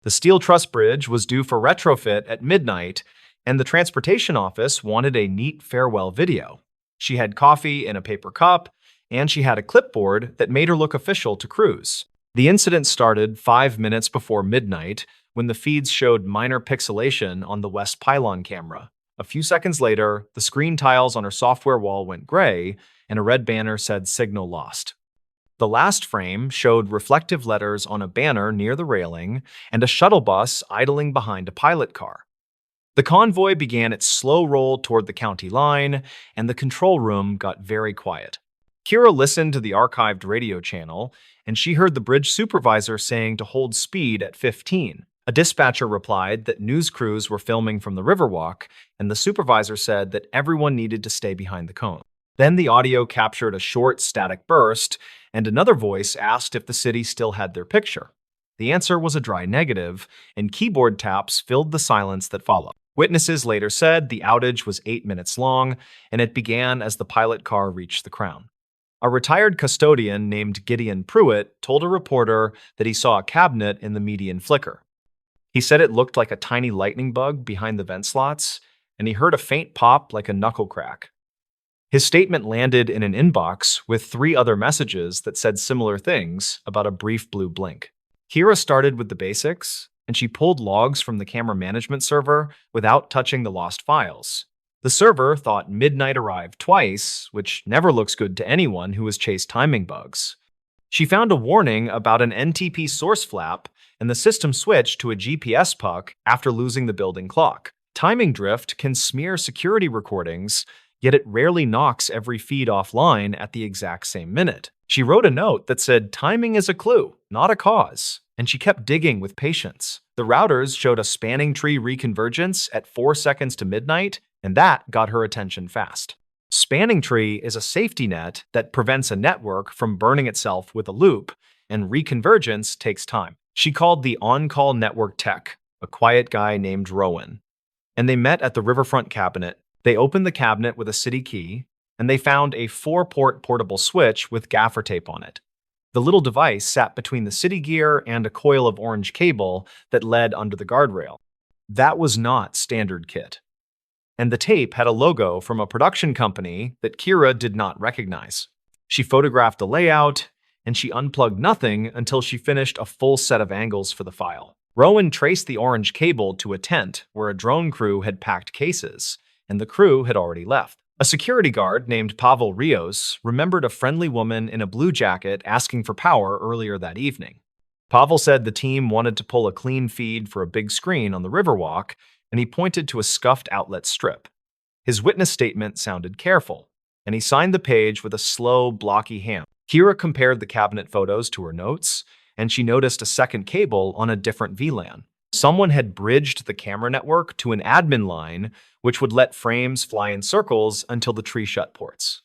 The steel truss bridge was due for retrofit at midnight, and the transportation office wanted a neat farewell video. She had coffee in a paper cup, and she had a clipboard that made her look official to crews. The incident started 5 minutes before midnight when the feeds showed minor pixelation on the west pylon camera. A few seconds later, the screen tiles on her software wall went gray, and a red banner said signal lost. The last frame showed reflective letters on a banner near the railing and a shuttle bus idling behind a pilot car. The convoy began its slow roll toward the county line, and the control room got very quiet. Kira listened to the archived radio channel, and she heard the bridge supervisor saying to hold speed at 15. A dispatcher replied that news crews were filming from the Riverwalk, and the supervisor said that everyone needed to stay behind the cone. Then the audio captured a short, static burst, and another voice asked if the city still had their picture. The answer was a dry negative, and keyboard taps filled the silence that followed. Witnesses later said the outage was 8 minutes long, and it began as the pilot car reached the crown. A retired custodian named Gideon Pruitt told a reporter that he saw a cabinet in the median flicker. He said it looked like a tiny lightning bug behind the vent slots, and he heard a faint pop like a knuckle crack. His statement landed in an inbox with 3 other messages that said similar things about a brief blue blink. Kira started with the basics, and she pulled logs from the camera management server without touching the lost files. The server thought midnight arrived twice, which never looks good to anyone who has chased timing bugs. She found a warning about an NTP source flap, and the system switched to a GPS puck after losing the building clock. Timing drift can smear security recordings, yet it rarely knocks every feed offline at the exact same minute. She wrote a note that said timing is a clue, not a cause, and she kept digging with patience. The routers showed a spanning tree reconvergence at 4 seconds to midnight, and that got her attention fast. Spanning tree is a safety net that prevents a network from burning itself with a loop, and reconvergence takes time. She called the on-call network tech, a quiet guy named Rowan, and they met at the riverfront cabinet. They opened the cabinet with a city key, and they found a 4-port portable switch with gaffer tape on it. The little device sat between the city gear and a coil of orange cable that led under the guardrail. That was not standard kit. And the tape had a logo from a production company that Kira did not recognize. She photographed the layout, and she unplugged nothing until she finished a full set of angles for the file. Rowan traced the orange cable to a tent where a drone crew had packed cases, and the crew had already left. A security guard named Pavel Rios remembered a friendly woman in a blue jacket asking for power earlier that evening. Pavel said the team wanted to pull a clean feed for a big screen on the Riverwalk, and he pointed to a scuffed outlet strip. His witness statement sounded careful, and he signed the page with a slow, blocky hand. Kira compared the cabinet photos to her notes, and she noticed a second cable on a different VLAN. Someone had bridged the camera network to an admin line, which would let frames fly in circles until the tree shut ports.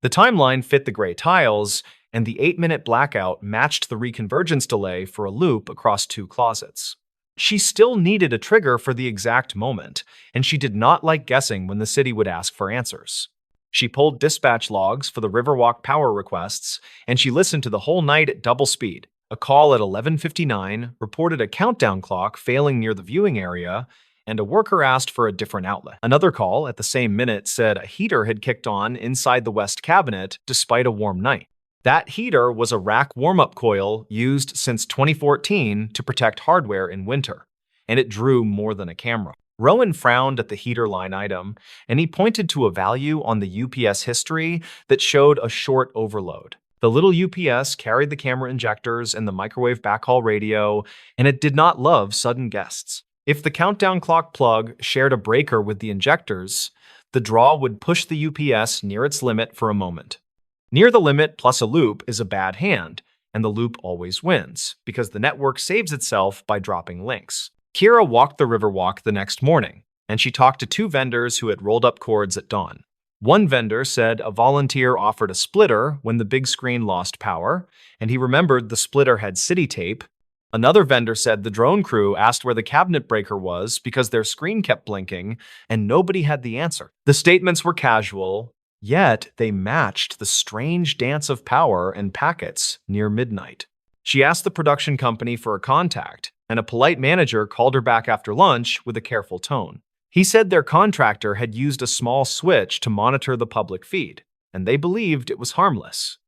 The timeline fit the gray tiles, and the 8-minute blackout matched the reconvergence delay for a loop across 2 closets. She still needed a trigger for the exact moment, and she did not like guessing when the city would ask for answers. She pulled dispatch logs for the Riverwalk power requests, and she listened to the whole night at double speed. A call at 11:59 reported a countdown clock failing near the viewing area, and a worker asked for a different outlet. Another call at the same minute said a heater had kicked on inside the west cabinet despite a warm night. That heater was a rack warm-up coil used since 2014 to protect hardware in winter, and it drew more than a camera. Rowan frowned at the heater line item, and he pointed to a value on the UPS history that showed a short overload. The little UPS carried the camera injectors and the microwave backhaul radio, and it did not love sudden guests. If the countdown clock plug shared a breaker with the injectors, the draw would push the UPS near its limit for a moment. Near the limit plus a loop is a bad hand, and the loop always wins, because the network saves itself by dropping links. Kira walked the Riverwalk the next morning, and she talked to 2 vendors who had rolled up cords at dawn. One vendor said a volunteer offered a splitter when the big screen lost power, and he remembered the splitter had city tape. Another vendor said the drone crew asked where the cabinet breaker was because their screen kept blinking, and nobody had the answer. The statements were casual, yet they matched the strange dance of power and packets near midnight. She asked the production company for a contact, and a polite manager called her back after lunch with a careful tone. He said their contractor had used a small switch to monitor the public feed, and they believed it was harmless.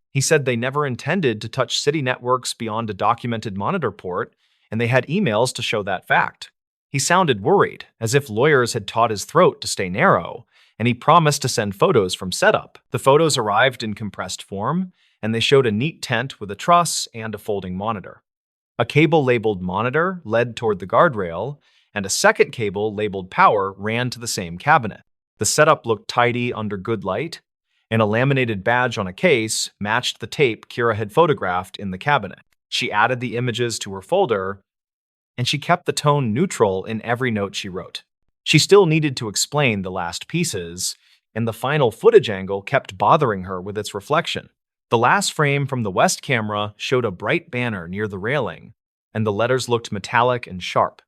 He said they never intended to touch city networks beyond a documented monitor port, and they had emails to show that fact. He sounded worried, as if lawyers had taught his throat to stay narrow, and he promised to send photos from setup. The photos arrived in compressed form, and they showed a neat tent with a truss and a folding monitor. A cable labeled monitor led toward the guardrail, and a second cable labeled power ran to the same cabinet. The setup looked tidy under good light, and a laminated badge on a case matched the tape Kira had photographed in the cabinet. She added the images to her folder, and she kept the tone neutral in every note she wrote. She still needed to explain the last pieces, and the final footage angle kept bothering her with its reflection. The last frame from the west camera showed a bright banner near the railing, and the letters looked metallic and sharp.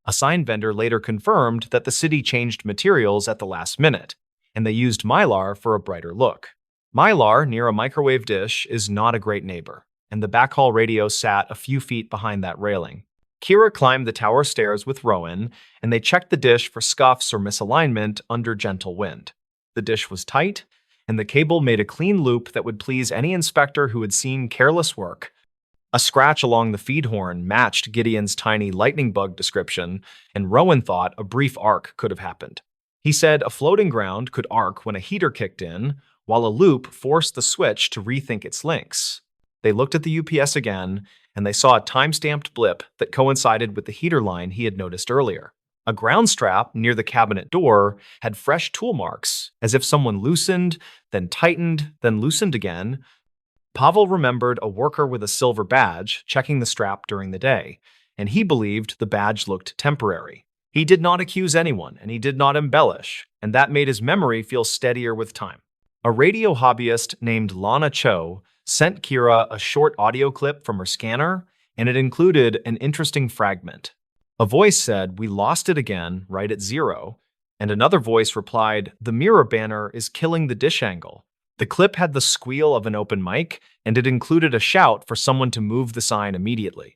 A sign vendor later confirmed that the city changed materials at the last minute, and they used Mylar for a brighter look. Mylar near a microwave dish is not a great neighbor, and the backhaul radio sat a few feet behind that railing. Kira climbed the tower stairs with Rowan, and they checked the dish for scuffs or misalignment under gentle wind. The dish was tight, and the cable made a clean loop that would please any inspector who had seen careless work. A scratch along the feed horn matched Gideon's tiny lightning bug description, and Rowan thought a brief arc could have happened. He said a floating ground could arc when a heater kicked in, while a loop forced the switch to rethink its links. They looked at the UPS again, and they saw a time-stamped blip that coincided with the heater line he had noticed earlier. A ground strap near the cabinet door had fresh tool marks, as if someone loosened, then tightened, then loosened again. Pavel remembered a worker with a silver badge checking the strap during the day, and he believed the badge looked temporary. He did not accuse anyone, and he did not embellish, and that made his memory feel steadier with time. A radio hobbyist named Lana Cho sent Kira a short audio clip from her scanner, and it included an interesting fragment. A voice said, "We lost it again, right at 0." And another voice replied, "The mirror banner is killing the dish angle." The clip had the squeal of an open mic, and it included a shout for someone to move the sign immediately.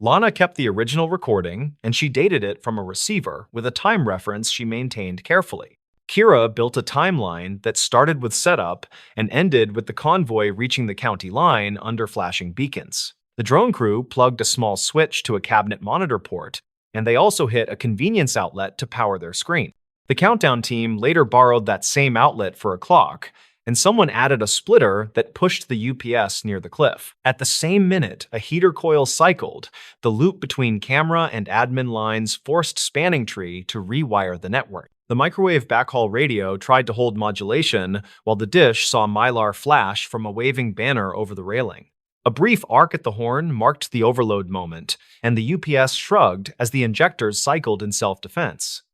Lana kept the original recording, and she dated it from a receiver with a time reference she maintained carefully. Kira built a timeline that started with setup and ended with the convoy reaching the county line under flashing beacons. The drone crew plugged a small switch to a cabinet monitor port, and they also hit a convenience outlet to power their screen. The countdown team later borrowed that same outlet for a clock, and someone added a splitter that pushed the UPS near the cliff. At the same minute, a heater coil cycled. The loop between camera and admin lines forced Spanning Tree to rewire the network. The microwave backhaul radio tried to hold modulation, while the dish saw Mylar flash from a waving banner over the railing. A brief arc at the horn marked the overload moment, and the UPS shrugged as the injectors cycled in self-defense.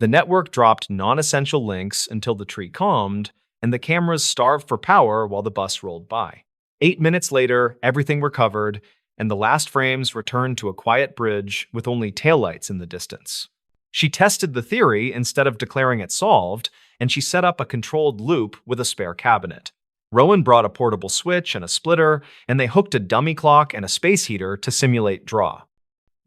The network dropped non-essential links until the tree calmed, and the cameras starved for power while the bus rolled by. 8 minutes later, everything recovered, and the last frames returned to a quiet bridge with only taillights in the distance. She tested the theory instead of declaring it solved, and she set up a controlled loop with a spare cabinet. Rowan brought a portable switch and a splitter, and they hooked a dummy clock and a space heater to simulate draw.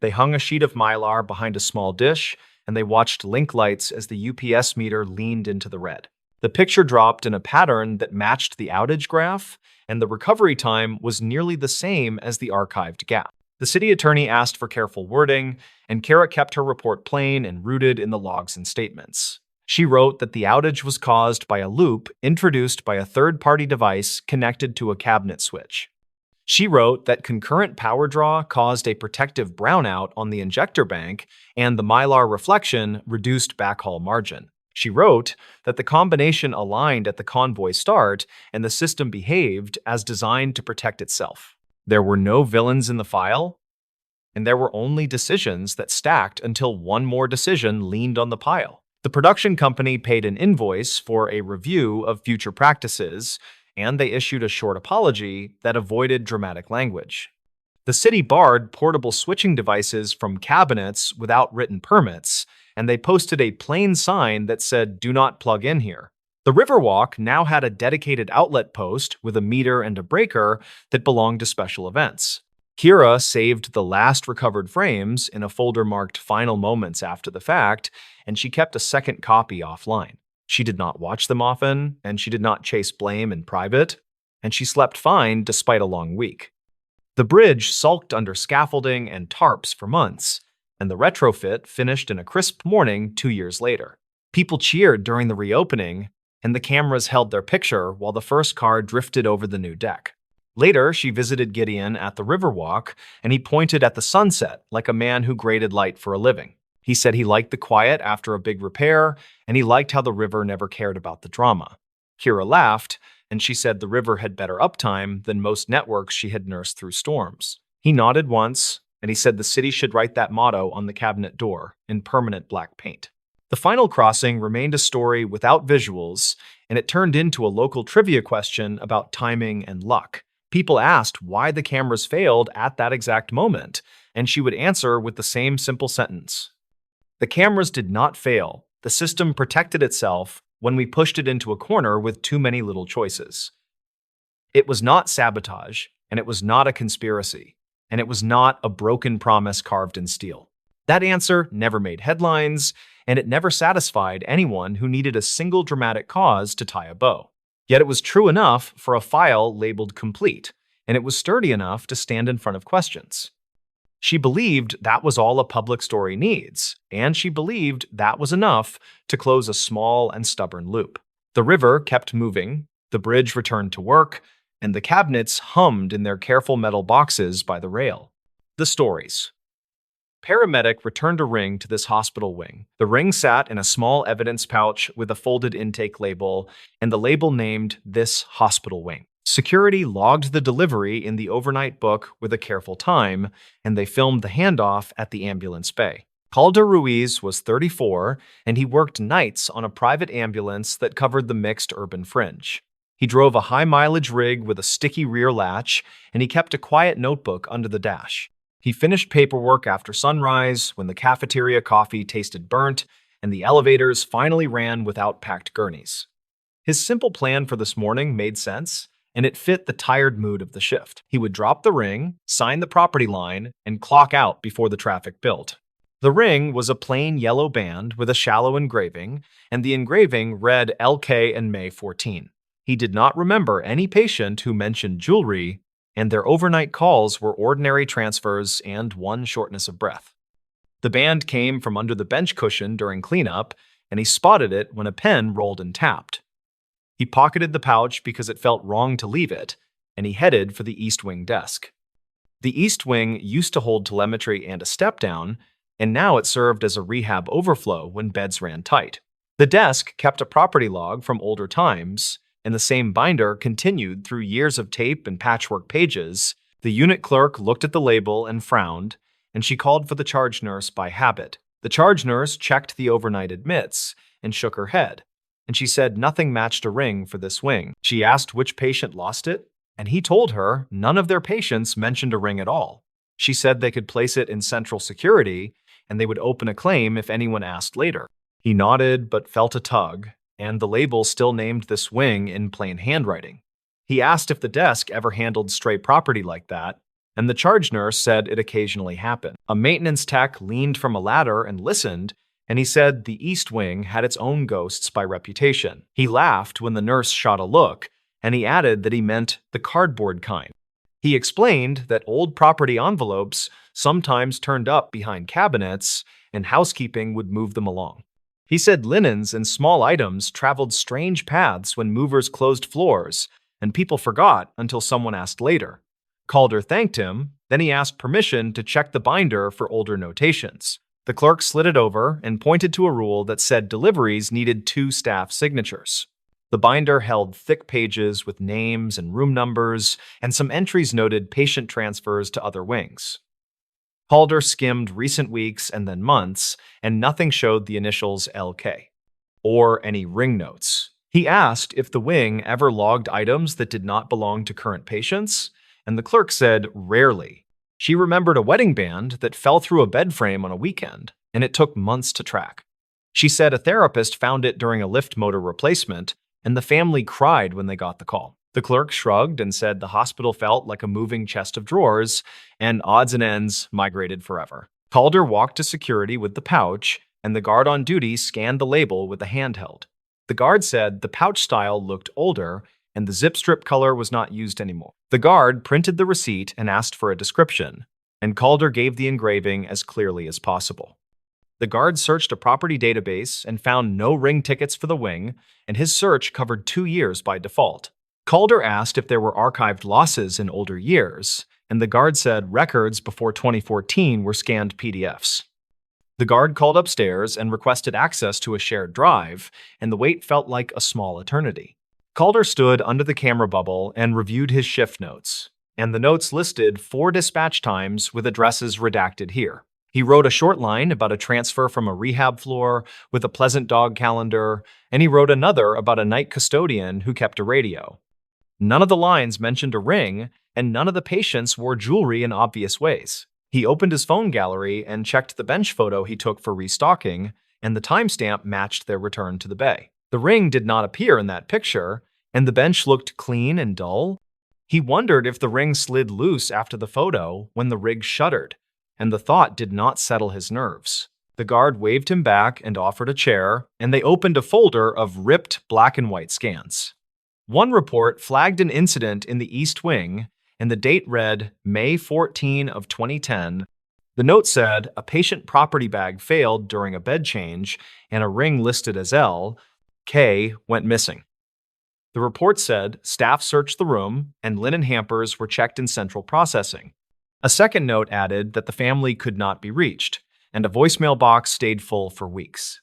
They hung a sheet of Mylar behind a small dish, and they watched link lights as the UPS meter leaned into the red. The picture dropped in a pattern that matched the outage graph, and the recovery time was nearly the same as the archived gap. The city attorney asked for careful wording, and Kara kept her report plain and rooted in the logs and statements. She wrote that the outage was caused by a loop introduced by a third-party device connected to a cabinet switch. She wrote that concurrent power draw caused a protective brownout on the injector bank, and the Mylar reflection reduced backhaul margin. She wrote that the combination aligned at the convoy start, and the system behaved as designed to protect itself. There were no villains in the file, and there were only decisions that stacked until one more decision leaned on the pile. The production company paid an invoice for a review of future practices, and they issued a short apology that avoided dramatic language. The city barred portable switching devices from cabinets without written permits, and they posted a plain sign that said, "Do not plug in here." The Riverwalk now had a dedicated outlet post with a meter and a breaker that belonged to special events. Kira saved the last recovered frames in a folder marked Final Moments after the fact, and she kept a second copy offline. She did not watch them often, and she did not chase blame in private, and she slept fine despite a long week. The bridge sulked under scaffolding and tarps for months, and the retrofit finished in a crisp morning 2 years later. People cheered during the reopening, and the cameras held their picture while the first car drifted over the new deck. Later, she visited Gideon at the Riverwalk, and he pointed at the sunset like a man who graded light for a living. He said he liked the quiet after a big repair, and he liked how the river never cared about the drama. Kira laughed, and she said the river had better uptime than most networks she had nursed through storms. He nodded once, and he said the city should write that motto on the cabinet door in permanent black paint. The final crossing remained a story without visuals, and it turned into a local trivia question about timing and luck. People asked why the cameras failed at that exact moment, and she would answer with the same simple sentence. The cameras did not fail. The system protected itself when we pushed it into a corner with too many little choices. It was not sabotage, and it was not a conspiracy, and it was not a broken promise carved in steel. That answer never made headlines, and it never satisfied anyone who needed a single dramatic cause to tie a bow. Yet it was true enough for a file labeled complete, and it was sturdy enough to stand in front of questions. She believed that was all a public story needs, and she believed that was enough to close a small and stubborn loop. The river kept moving, the bridge returned to work, and the cabinets hummed in their careful metal boxes by the rail. The stories. Paramedic returned a ring to this hospital wing. The ring sat in a small evidence pouch with a folded intake label, and the label named this hospital wing. Security logged the delivery in the overnight book with a careful time, and they filmed the handoff at the ambulance bay. Calder Ruiz was 34, and he worked nights on a private ambulance that covered the mixed urban fringe. He drove a high-mileage rig with a sticky rear latch, and he kept a quiet notebook under the dash. He finished paperwork after sunrise when the cafeteria coffee tasted burnt and the elevators finally ran without packed gurneys. His simple plan for this morning made sense, and it fit the tired mood of the shift. He would drop the ring, sign the property line, and clock out before the traffic built. The ring was a plain yellow band with a shallow engraving, and the engraving read LK and May 14. He did not remember any patient who mentioned jewelry, and their overnight calls were ordinary transfers and one shortness of breath. The band came from under the bench cushion during cleanup, and he spotted it when a pen rolled and tapped. He pocketed the pouch because it felt wrong to leave it, and he headed for the East Wing desk. The East Wing used to hold telemetry and a step-down, and now it served as a rehab overflow when beds ran tight. The desk kept a property log from older times, and the same binder continued through years of tape and patchwork pages. The unit clerk looked at the label and frowned, and she called for the charge nurse by habit. The charge nurse checked the overnight admits and shook her head, and she said nothing matched a ring for this wing. She asked which patient lost it, and he told her none of their patients mentioned a ring at all. She said they could place it in central security, and they would open a claim if anyone asked later. He nodded but felt a tug, and the label still named this wing in plain handwriting. He asked if the desk ever handled stray property like that, and the charge nurse said it occasionally happened. A maintenance tech leaned from a ladder and listened, and he said the East Wing had its own ghosts by reputation. He laughed when the nurse shot a look, and he added that he meant the cardboard kind. He explained that old property envelopes sometimes turned up behind cabinets, and housekeeping would move them along. He said linens and small items traveled strange paths when movers closed floors, and people forgot until someone asked later. Calder thanked him, then he asked permission to check the binder for older notations. The clerk slid it over and pointed to a rule that said deliveries needed 2 staff signatures. The binder held thick pages with names and room numbers, and some entries noted patient transfers to other wings. Calder skimmed recent weeks and then months, and nothing showed the initials LK, or any ring notes. He asked if the wing ever logged items that did not belong to current patients, and the clerk said rarely. She remembered a wedding band that fell through a bed frame on a weekend, and it took months to track. She said a therapist found it during a lift motor replacement, and the family cried when they got the call. The clerk shrugged and said the hospital felt like a moving chest of drawers, and odds and ends migrated forever. Calder walked to security with the pouch, and the guard on duty scanned the label with a handheld. The guard said the pouch style looked older, and the zip strip color was not used anymore. The guard printed the receipt and asked for a description, and Calder gave the engraving as clearly as possible. The guard searched a property database and found no ring tickets for the wing, and his search covered 2 years by default. Calder asked if there were archived losses in older years, and the guard said records before 2014 were scanned PDFs. The guard called upstairs and requested access to a shared drive, and the wait felt like a small eternity. Calder stood under the camera bubble and reviewed his shift notes, and the notes listed 4 dispatch times with addresses redacted here. He wrote a short line about a transfer from a rehab floor with a pleasant dog calendar, and he wrote another about a night custodian who kept a radio. None of the lines mentioned a ring, and none of the patients wore jewelry in obvious ways. He opened his phone gallery and checked the bench photo he took for restocking, and the timestamp matched their return to the bay. The ring did not appear in that picture, and the bench looked clean and dull. He wondered if the ring slid loose after the photo when the rig shuttered, and the thought did not settle his nerves. The guard waved him back and offered a chair, and they opened a folder of ripped black and white scans. One report flagged an incident in the East Wing, and the date read May 14 of 2010. The note said a patient property bag failed during a bed change, and a ring listed as L.K. went missing. The report said staff searched the room, and linen hampers were checked in central processing. A second note added that the family could not be reached, and a voicemail box stayed full for weeks.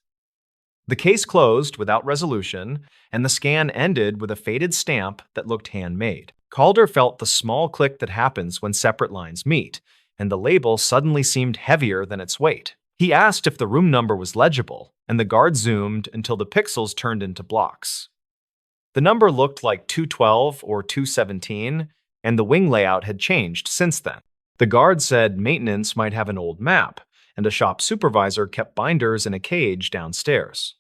The case closed without resolution, and the scan ended with a faded stamp that looked handmade. Calder felt the small click that happens when separate lines meet, and the label suddenly seemed heavier than its weight. He asked if the room number was legible, and the guard zoomed until the pixels turned into blocks. The number looked like 212 or 217, and the wing layout had changed since then. The guard said maintenance might have an old map, and a shop supervisor kept binders in a cage downstairs.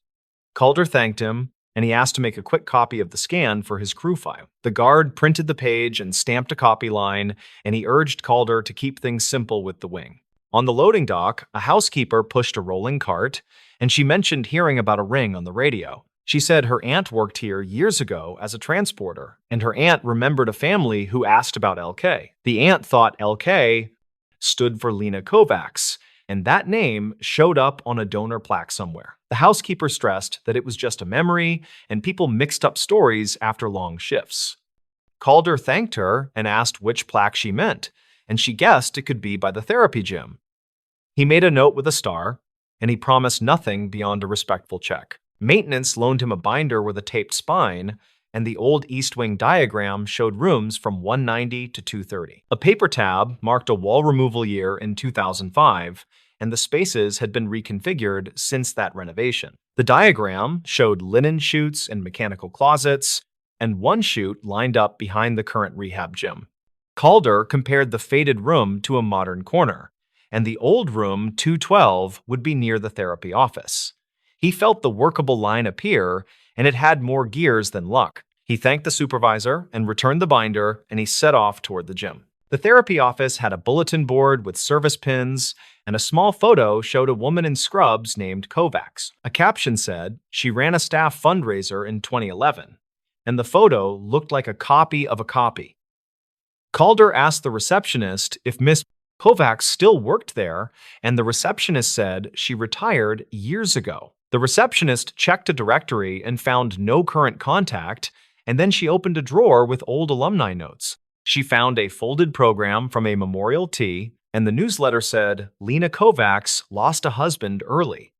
Calder thanked him, and he asked to make a quick copy of the scan for his crew file. The guard printed the page and stamped a copy line, and he urged Calder to keep things simple with the wing. On the loading dock, a housekeeper pushed a rolling cart, and she mentioned hearing about a ring on the radio. She said her aunt worked here years ago as a transporter, and her aunt remembered a family who asked about LK. The aunt thought LK stood for Lena Kovacs, and that name showed up on a donor plaque somewhere. The housekeeper stressed that it was just a memory, and people mixed up stories after long shifts. Calder thanked her and asked which plaque she meant, and she guessed it could be by the therapy gym. He made a note with a star, and he promised nothing beyond a respectful check. Maintenance loaned him a binder with a taped spine, and the old East Wing diagram showed rooms from 190 to 230. A paper tab marked a wall removal year in 2005, and the spaces had been reconfigured since that renovation. The diagram showed linen chutes and mechanical closets, and one chute lined up behind the current rehab gym. Calder compared the faded room to a modern corner, and the old room 212 would be near the therapy office. He felt the workable line appear, and it had more gears than luck. He thanked the supervisor and returned the binder, and he set off toward the gym. The therapy office had a bulletin board with service pins, and a small photo showed a woman in scrubs named Kovacs. A caption said she ran a staff fundraiser in 2011, and the photo looked like a copy of a copy. Calder asked the receptionist if Miss Kovacs still worked there, and the receptionist said she retired years ago. The receptionist checked a directory and found no current contact, and then she opened a drawer with old alumni notes. She found a folded program from a memorial tea, and the newsletter said, "Lena Kovacs lost a husband early."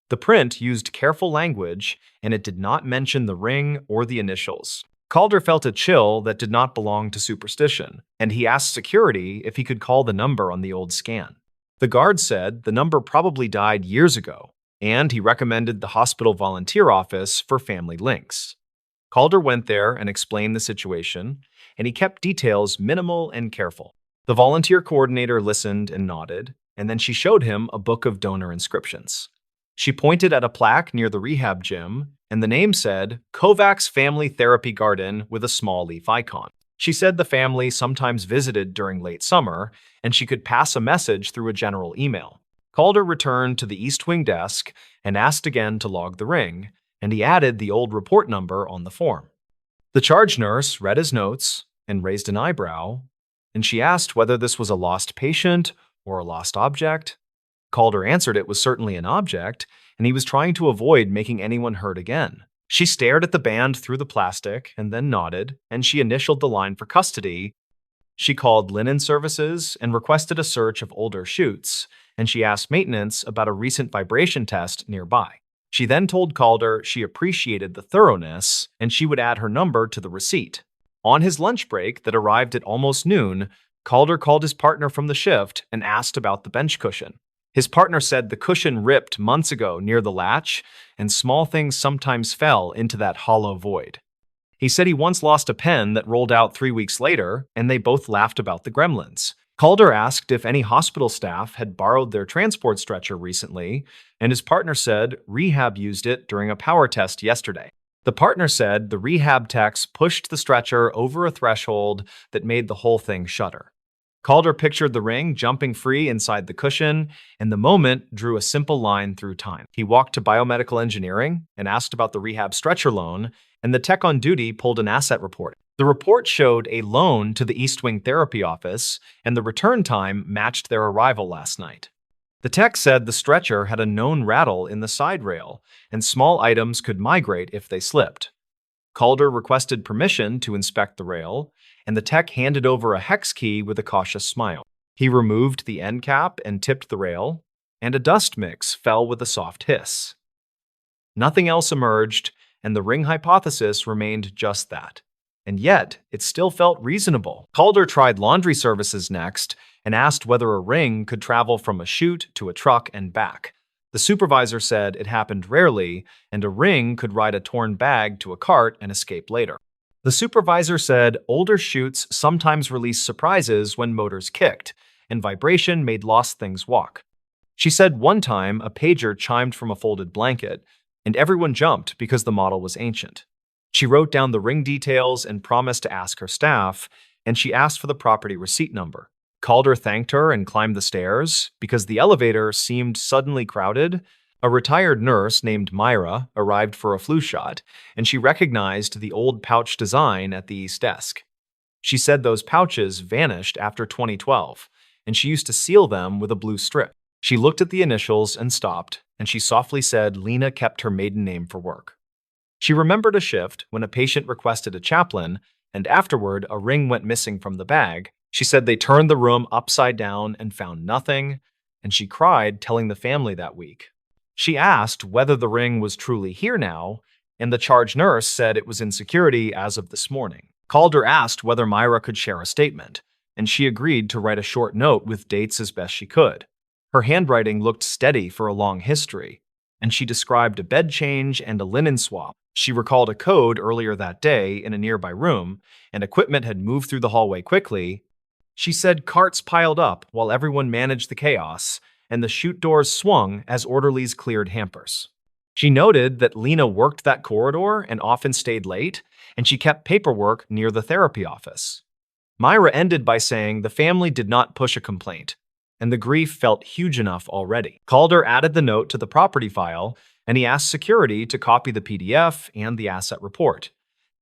The print used careful language, and it did not mention the ring or the initials. Calder felt a chill that did not belong to superstition, and he asked security if he could call the number on the old scan. The guard said the number probably died years ago, and he recommended the hospital volunteer office for family links. Calder went there and explained the situation, and he kept details minimal and careful. The volunteer coordinator listened and nodded, and then she showed him a book of donor inscriptions. She pointed at a plaque near the rehab gym, and the name said, Kovacs Family Therapy Garden with a small leaf icon. She said the family sometimes visited during late summer, and she could pass a message through a general email. Calder returned to the East Wing desk and asked again to log the ring, and he added the old report number on the form. The charge nurse read his notes and raised an eyebrow, and she asked whether this was a lost patient or a lost object. Calder answered it was certainly an object, and he was trying to avoid making anyone hurt again. She stared at the band through the plastic and then nodded, and she initialed the line for custody. She called linen services and requested a search of older chutes, and she asked maintenance about a recent vibration test nearby. She then told Calder she appreciated the thoroughness, and she would add her number to the receipt. On his lunch break that arrived at almost noon, Calder called his partner from the shift and asked about the bench cushion. His partner said the cushion ripped months ago near the latch, and small things sometimes fell into that hollow void. He said he once lost a pen that rolled out 3 weeks later, and they both laughed about the gremlins. Calder asked if any hospital staff had borrowed their transport stretcher recently, and his partner said rehab used it during a power test yesterday. The partner said the rehab techs pushed the stretcher over a threshold that made the whole thing shudder. Calder pictured the ring jumping free inside the cushion, and the moment drew a simple line through time. He walked to biomedical engineering and asked about the rehab stretcher loan, and the tech on duty pulled an asset report. The report showed a loan to the East Wing therapy office, and the return time matched their arrival last night. The tech said the stretcher had a known rattle in the side rail, and small items could migrate if they slipped. Calder requested permission to inspect the rail, and the tech handed over a hex key with a cautious smile. He removed the end cap and tipped the rail, and a dust mix fell with a soft hiss. Nothing else emerged, and the ring hypothesis remained just that. And yet, it still felt reasonable. Calder tried laundry services next and asked whether a ring could travel from a chute to a truck and back. The supervisor said it happened rarely, and a ring could ride a torn bag to a cart and escape later. The supervisor said older chutes sometimes released surprises when motors kicked, and vibration made lost things walk. She said one time a pager chimed from a folded blanket, and everyone jumped because the model was ancient. She wrote down the ring details and promised to ask her staff, and she asked for the property receipt number. Calder thanked her and climbed the stairs. Because the elevator seemed suddenly crowded, a retired nurse named Myra arrived for a flu shot, and she recognized the old pouch design at the east desk. She said those pouches vanished after 2012, and she used to seal them with a blue strip. She looked at the initials and stopped, and she softly said Lena kept her maiden name for work. She remembered a shift when a patient requested a chaplain, and afterward a ring went missing from the bag. She said they turned the room upside down and found nothing, and she cried telling the family that week. She asked whether the ring was truly here now, and the charge nurse said it was in security as of this morning. Calder asked whether Myra could share a statement, and she agreed to write a short note with dates as best she could. Her handwriting looked steady for a long history, and she described a bed change and a linen swap. She recalled a code earlier that day in a nearby room, and equipment had moved through the hallway quickly. She said carts piled up while everyone managed the chaos, and the chute doors swung as orderlies cleared hampers. She noted that Lena worked that corridor and often stayed late, and she kept paperwork near the therapy office. Myra ended by saying the family did not push a complaint, and the grief felt huge enough already. Calder added the note to the property file, and he asked security to copy the PDF and the asset report.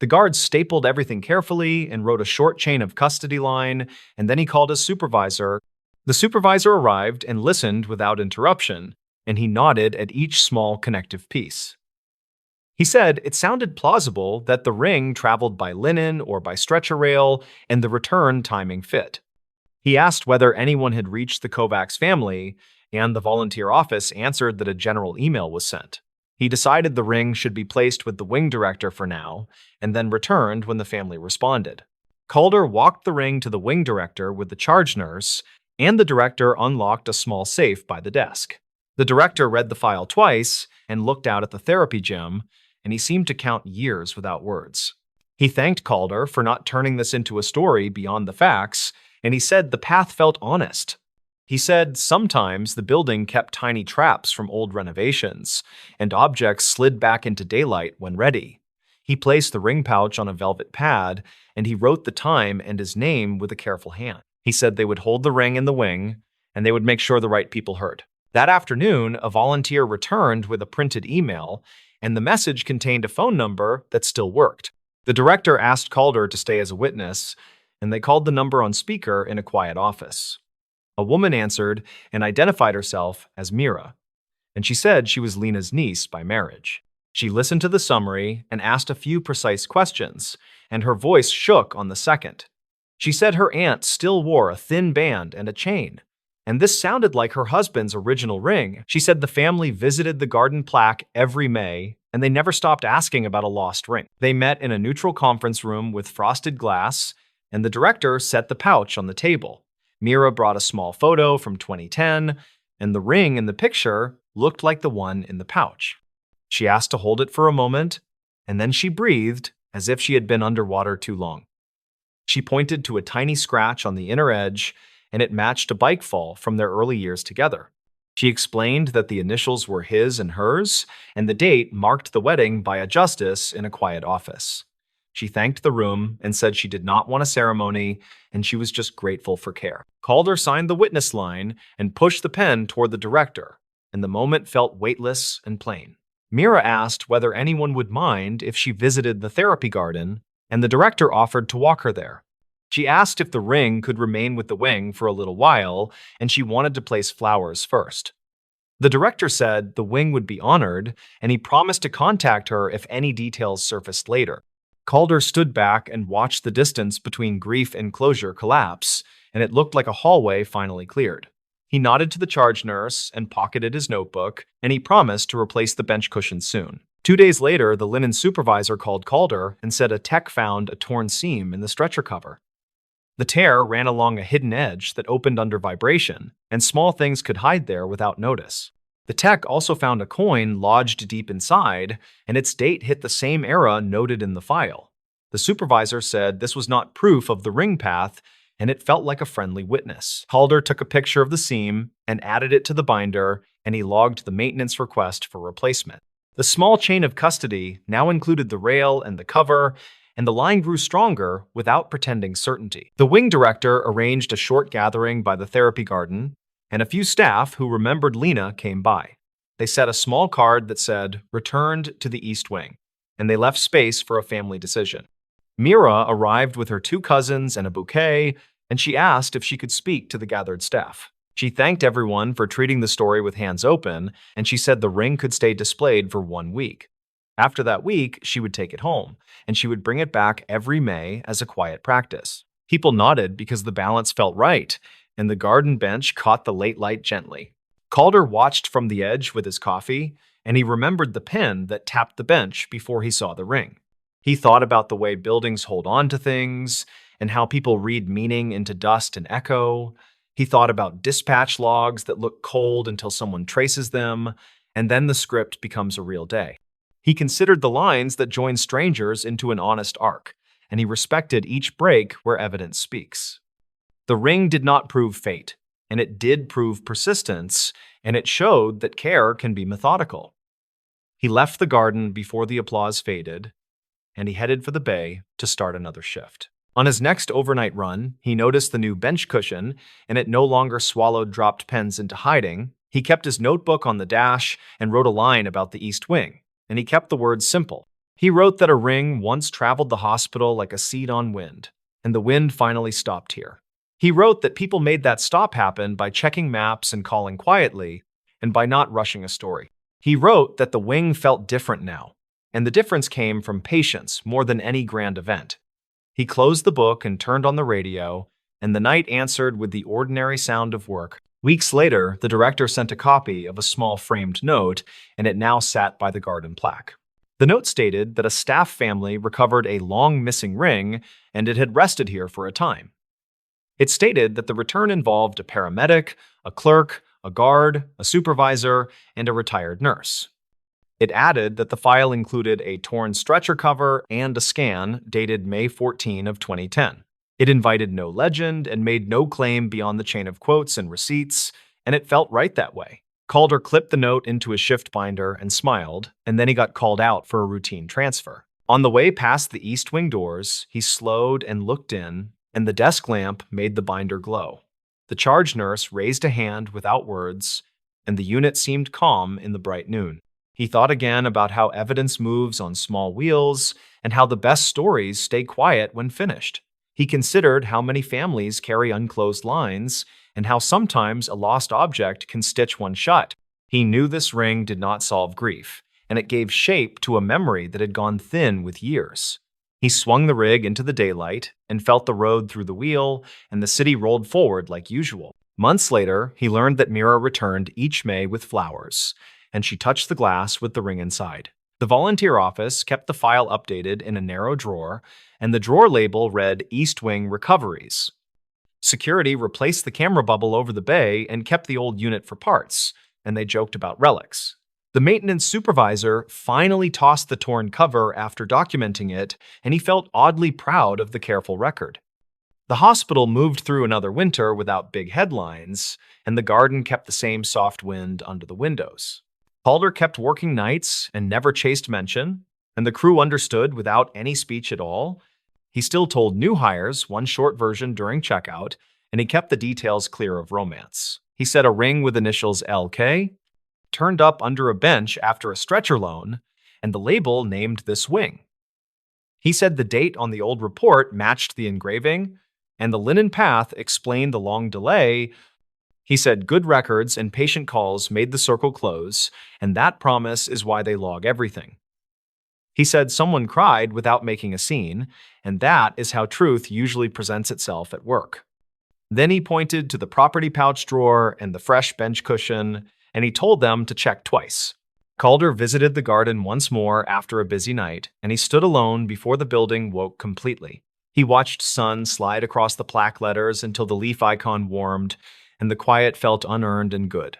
The guards stapled everything carefully and wrote a short chain of custody line, and then he called his supervisor. The supervisor arrived and listened without interruption, and he nodded at each small connective piece. He said it sounded plausible that the ring traveled by linen or by stretcher rail, and the return timing fit. He asked whether anyone had reached the Kovacs family, and the volunteer office answered that a general email was sent. He decided the ring should be placed with the wing director for now, and then returned when the family responded. Calder walked the ring to the wing director with the charge nurse, and the director unlocked a small safe by the desk. The director read the file twice and looked out at the therapy gym, and he seemed to count years without words. He thanked Calder for not turning this into a story beyond the facts, and he said the path felt honest. He said sometimes the building kept tiny traps from old renovations, and objects slid back into daylight when ready. He placed the ring pouch on a velvet pad, and he wrote the time and his name with a careful hand. He said they would hold the ring in the wing, and they would make sure the right people heard. That afternoon, a volunteer returned with a printed email, and the message contained a phone number that still worked. The director asked Calder to stay as a witness, and they called the number on speaker in a quiet office. A woman answered and identified herself as Mira, and she said she was Lena's niece by marriage. She listened to the summary and asked a few precise questions, and her voice shook on the second. She said her aunt still wore a thin band and a chain, and this sounded like her husband's original ring. She said the family visited the garden plaque every May, and they never stopped asking about a lost ring. They met in a neutral conference room with frosted glass, and the director set the pouch on the table. Mira brought a small photo from 2010, and the ring in the picture looked like the one in the pouch. She asked to hold it for a moment, and then she breathed as if she had been underwater too long. She pointed to a tiny scratch on the inner edge, and it matched a bike fall from their early years together. She explained that the initials were his and hers, and the date marked the wedding by a justice in a quiet office. She thanked the room and said she did not want a ceremony, and she was just grateful for care. Calder signed the witness line and pushed the pen toward the director, and the moment felt weightless and plain. Mira asked whether anyone would mind if she visited the therapy garden, and the director offered to walk her there. She asked if the ring could remain with the wing for a little while, and she wanted to place flowers first. The director said the wing would be honored, and he promised to contact her if any details surfaced later. Calder stood back and watched the distance between grief and closure collapse, and it looked like a hallway finally cleared. He nodded to the charge nurse and pocketed his notebook, and he promised to replace the bench cushions soon. 2 days later, the linen supervisor called Calder and said a tech found a torn seam in the stretcher cover. The tear ran along a hidden edge that opened under vibration, and small things could hide there without notice. The tech also found a coin lodged deep inside, and its date hit the same era noted in the file. The supervisor said this was not proof of the ring path, and it felt like a friendly witness. Calder took a picture of the seam and added it to the binder, and he logged the maintenance request for replacement. The small chain of custody now included the rail and the cover, and the line grew stronger without pretending certainty. The wing director arranged a short gathering by the therapy garden, and a few staff who remembered Lena came by. They set a small card that said, "Returned to the East Wing," and they left space for a family decision. Mira arrived with her 2 cousins and a bouquet, and she asked if she could speak to the gathered staff. She thanked everyone for treating the story with hands open, and she said the ring could stay displayed for 1 week. After that week, she would take it home, and she would bring it back every May as a quiet practice. People nodded because the balance felt right, and the garden bench caught the late light gently. Calder watched from the edge with his coffee, and he remembered the pen that tapped the bench before he saw the ring. He thought about the way buildings hold on to things, and how people read meaning into dust and echo. He thought about dispatch logs that look cold until someone traces them, and then the script becomes a real day. He considered the lines that join strangers into an honest arc, and he respected each break where evidence speaks. The ring did not prove fate, and it did prove persistence, and it showed that care can be methodical. He left the garden before the applause faded, and he headed for the bay to start another shift. On his next overnight run, he noticed the new bench cushion, and it no longer swallowed dropped pens into hiding. He kept his notebook on the dash and wrote a line about the East Wing, and he kept the words simple. He wrote that a ring once traveled the hospital like a seed on wind, and the wind finally stopped here. He wrote that people made that stop happen by checking maps and calling quietly, and by not rushing a story. He wrote that the wing felt different now, and the difference came from patience more than any grand event. He closed the book and turned on the radio, and the night answered with the ordinary sound of work. Weeks later, the director sent a copy of a small framed note, and it now sat by the garden plaque. The note stated that a staff family recovered a long-missing ring, and it had rested here for a time. It stated that the return involved a paramedic, a clerk, a guard, a supervisor, and a retired nurse. It added that the file included a torn stretcher cover and a scan dated May 14 of 2010. It invited no legend and made no claim beyond the chain of quotes and receipts, and it felt right that way. Calder clipped the note into his shift binder and smiled, and then he got called out for a routine transfer. On the way past the East Wing doors, he slowed and looked in, and the desk lamp made the binder glow. The charge nurse raised a hand without words, and the unit seemed calm in the bright noon. He thought again about how evidence moves on small wheels and how the best stories stay quiet when finished. He considered how many families carry unclosed lines and how sometimes a lost object can stitch one shut. He knew this ring did not solve grief, and it gave shape to a memory that had gone thin with years. He swung the rig into the daylight and felt the road through the wheel, and the city rolled forward like usual. Months later, he learned that Mira returned each May with flowers, and she touched the glass with the ring inside. The volunteer office kept the file updated in a narrow drawer, and the drawer label read East Wing Recoveries. Security replaced the camera bubble over the bay and kept the old unit for parts, and they joked about relics. The maintenance supervisor finally tossed the torn cover after documenting it, and he felt oddly proud of the careful record. The hospital moved through another winter without big headlines, and the garden kept the same soft wind under the windows. Calder kept working nights and never chased mention, and the crew understood without any speech at all. He still told new hires one short version during checkout, and he kept the details clear of romance. He said a ring with initials LK turned up under a bench after a stretcher loan, and the label named this wing. He said the date on the old report matched the engraving, and the linen path explained the long delay. He said good records and patient calls made the circle close, and that promise is why they log everything. He said someone cried without making a scene, and that is how truth usually presents itself at work. Then he pointed to the property pouch drawer and the fresh bench cushion, and he told them to check twice. Calder visited the garden once more after a busy night, and he stood alone before the building woke completely. He watched sun slide across the plaque letters until the leaf icon warmed, and the quiet felt unearned and good.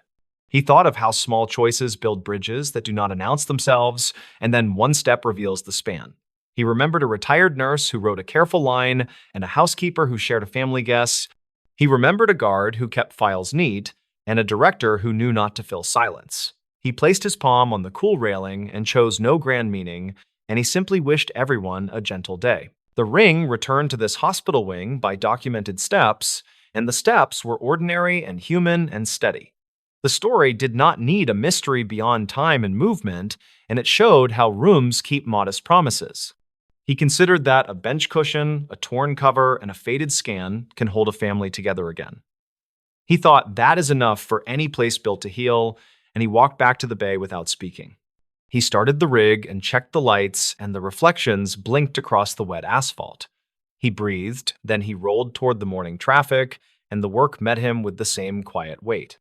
He thought of how small choices build bridges that do not announce themselves, and then one step reveals the span. He remembered a retired nurse who wrote a careful line and a housekeeper who shared a family guess. He remembered a guard who kept files neat and a director who knew not to fill silence. He placed his palm on the cool railing and chose no grand meaning, and he simply wished everyone a gentle day. The ring returned to this hospital wing by documented steps, and the steps were ordinary and human and steady. The story did not need a mystery beyond time and movement, and it showed how rooms keep modest promises. He considered that a bench cushion, a torn cover, and a faded scan can hold a family together again. He thought that is enough for any place built to heal, and he walked back to the bay without speaking. He started the rig and checked the lights, and the reflections blinked across the wet asphalt. He breathed, then he rolled toward the morning traffic, and the work met him with the same quiet weight.